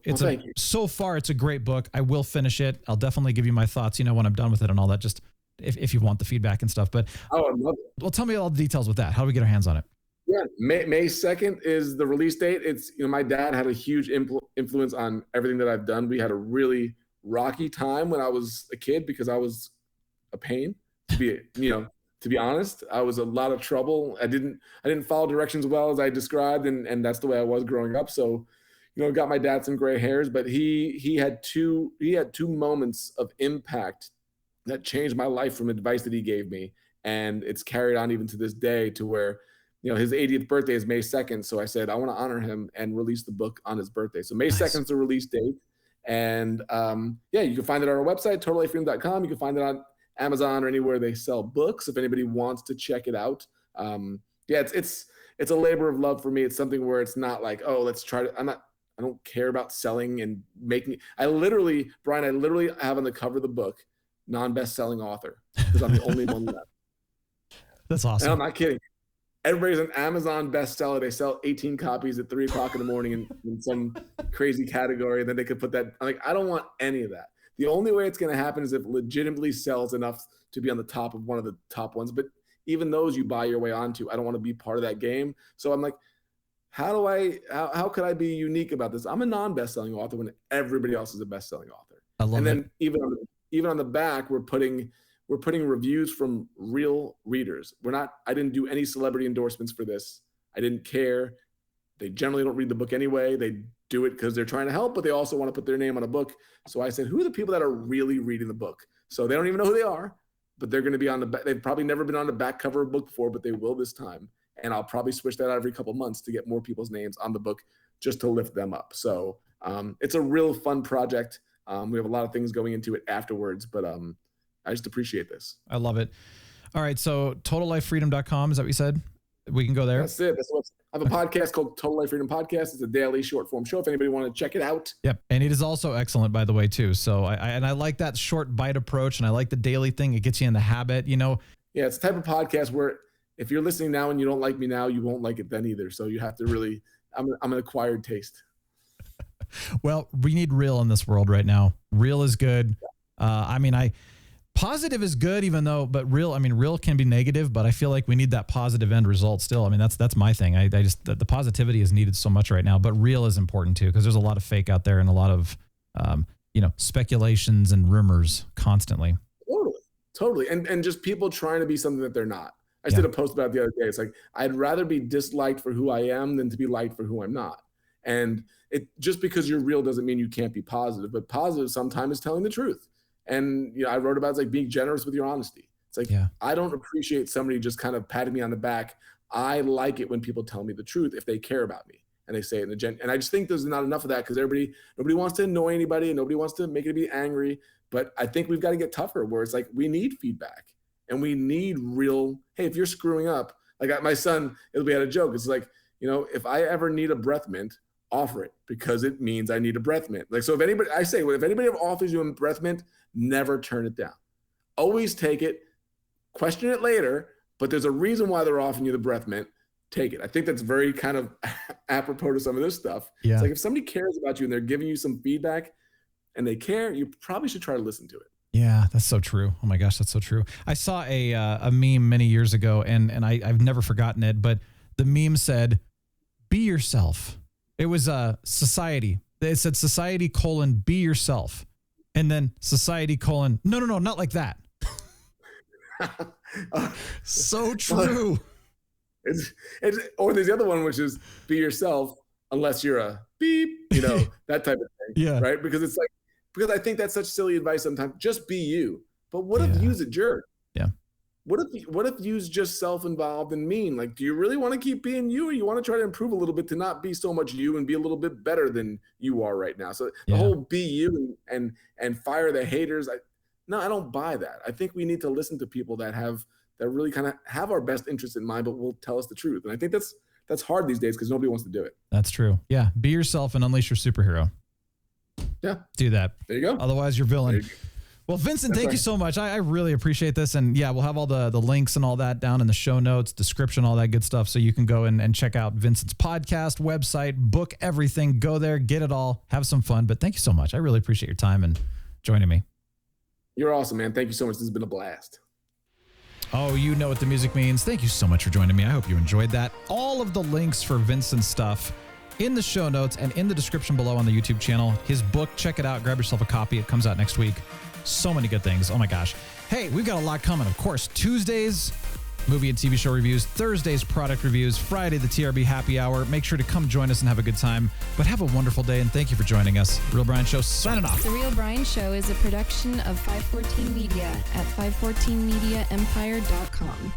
so far it's a great book. I will finish it. I'll definitely give you my thoughts, when I'm done with it and all that, just if you want the feedback and stuff. But I love it. Well, tell me all the details with that. How do we get our hands on it? Yeah, May 2nd is the release date. It's, my dad had a huge influence on everything that I've done. We had a really rocky time when I was a kid, because I was a pain to be honest. I was a lot of trouble. I didn't follow directions well, as I described, and that's the way I was growing up. So, got my dad some gray hairs, but he had two moments of impact that changed my life from advice that he gave me. And it's carried on even to this day to where, his 80th birthday is May 2nd. So I said, I want to honor him and release the book on his birthday. So May 2nd is the release date. And you can find it on our website, totallifefreedom.com. You can find it on Amazon or anywhere they sell books if anybody wants to check it out. It's a labor of love for me. It's something where it's not like, oh, let's try to, I don't care about selling and making. Brian, I literally have on the cover of the book, non-best-selling author, because I'm the only one left. That's awesome. And I'm not kidding. Everybody's an Amazon bestseller. They sell 18 copies at 3:00 in the morning in some crazy category. And then they could put that. I'm like, I don't want any of that. The only way it's going to happen is if it legitimately sells enough to be on the top of one of the top ones. But even those you buy your way onto, I don't want to be part of that game. So I'm like, how could I be unique about this? I'm a non-best-selling author when everybody else is a best-selling author. I love and it. then even on the back, we're putting reviews from real readers. I didn't do any celebrity endorsements for this. I didn't care. They generally don't read the book anyway. They do it because they're trying to help, but they also want to put their name on a book. So I said, who are the people that are really reading the book? So they don't even know who they are, but they're going to be on the back. They've probably never been on the back cover of a book before, but they will this time. And I'll probably switch that out every couple of months to get more people's names on the book just to lift them up. So it's a real fun project. We have a lot of things going into it afterwards, but I just appreciate this. I love it. All right. So totallifefreedom.com, is that what you said? We can go there. That's it. I have a podcast called Total Life Freedom Podcast. It's a daily short form show if anybody want to check it out. Yep. And it is also excellent, by the way, too. So I like that short bite approach, and I like the daily thing. It gets you in the habit, Yeah, it's the type of podcast where if you're listening now and you don't like me now, you won't like it then either. So you have to really, I'm an acquired taste. Well, we need real in this world right now. Real is good. Positive is good, but real can be negative, but I feel like we need that positive end result still. That's my thing. The positivity is needed so much right now, but real is important too, because there's a lot of fake out there and a lot of, speculations and rumors constantly. Totally. And just people trying to be something that they're not. I did a post about it the other day. It's like, I'd rather be disliked for who I am than to be liked for who I'm not. And it just because you're real doesn't mean you can't be positive, but positive sometimes is telling the truth. And I wrote about it's like being generous with your honesty. It's like, I don't appreciate somebody just kind of patting me on the back. I like it when people tell me the truth if they care about me and they say it in and I just think there's not enough of that because nobody wants to annoy anybody and nobody wants to make anybody angry. But I think we've got to get tougher where it's like we need feedback and we need real, hey, if you're screwing up, like my son, we had a joke. It's like, if I ever need a breath mint, offer it because it means I need a breath mint. Like, so if anybody ever offers you a breath mint, never turn it down. Always take it, question it later, but there's a reason why they're offering you the breath mint. Take it. I think that's very kind of apropos to some of this stuff. Yeah. It's like if somebody cares about you and they're giving you some feedback and they care, you probably should try to listen to it. Yeah, that's so true. Oh my gosh, that's so true. I saw a meme many years ago and I've never forgotten it, but the meme said, be yourself. It was society. It said society : be yourself. And then society : no, not like that. So true. Or there's the other one, which is be yourself unless you're a beep, that type of thing. Yeah. Right. Because I think that's such silly advice sometimes. Just be you. But what if you's a jerk? Yeah. What if you's just self-involved and mean? Like, do you really want to keep being you, or you want to try to improve a little bit to not be so much you and be a little bit better than you are right now? So the whole be you and fire the haters. I don't buy that. I think we need to listen to people that really kind of have our best interests in mind, but will tell us the truth. And I think that's hard these days because nobody wants to do it. That's true. Yeah. Be yourself and unleash your superhero. Yeah. Do that. There you go. Otherwise you're villain. Well, Vincent, thank you so much. I really appreciate this. And we'll have all the links and all that down in the show notes, description, all that good stuff. So you can go and check out Vincent's podcast, website, book, everything. Go there, get it all, have some fun. But thank you so much. I really appreciate your time and joining me. You're awesome, man. Thank you so much. This has been a blast. Oh, you know what the music means. Thank you so much for joining me. I hope you enjoyed that. All of the links for Vincent's stuff in the show notes and in the description below on the YouTube channel. His book, check it out. Grab yourself a copy. It comes out next week. So many good things. Oh my gosh. Hey, we've got a lot coming. Of course, Tuesdays, movie and TV show reviews. Thursday's product reviews. Friday, the TRB happy hour. Make sure to come join us and have a good time. But have a wonderful day, and thank you for joining us. Real Brian Show signing off. The Real Brian Show is a production of 514 Media at 514mediaempire.com.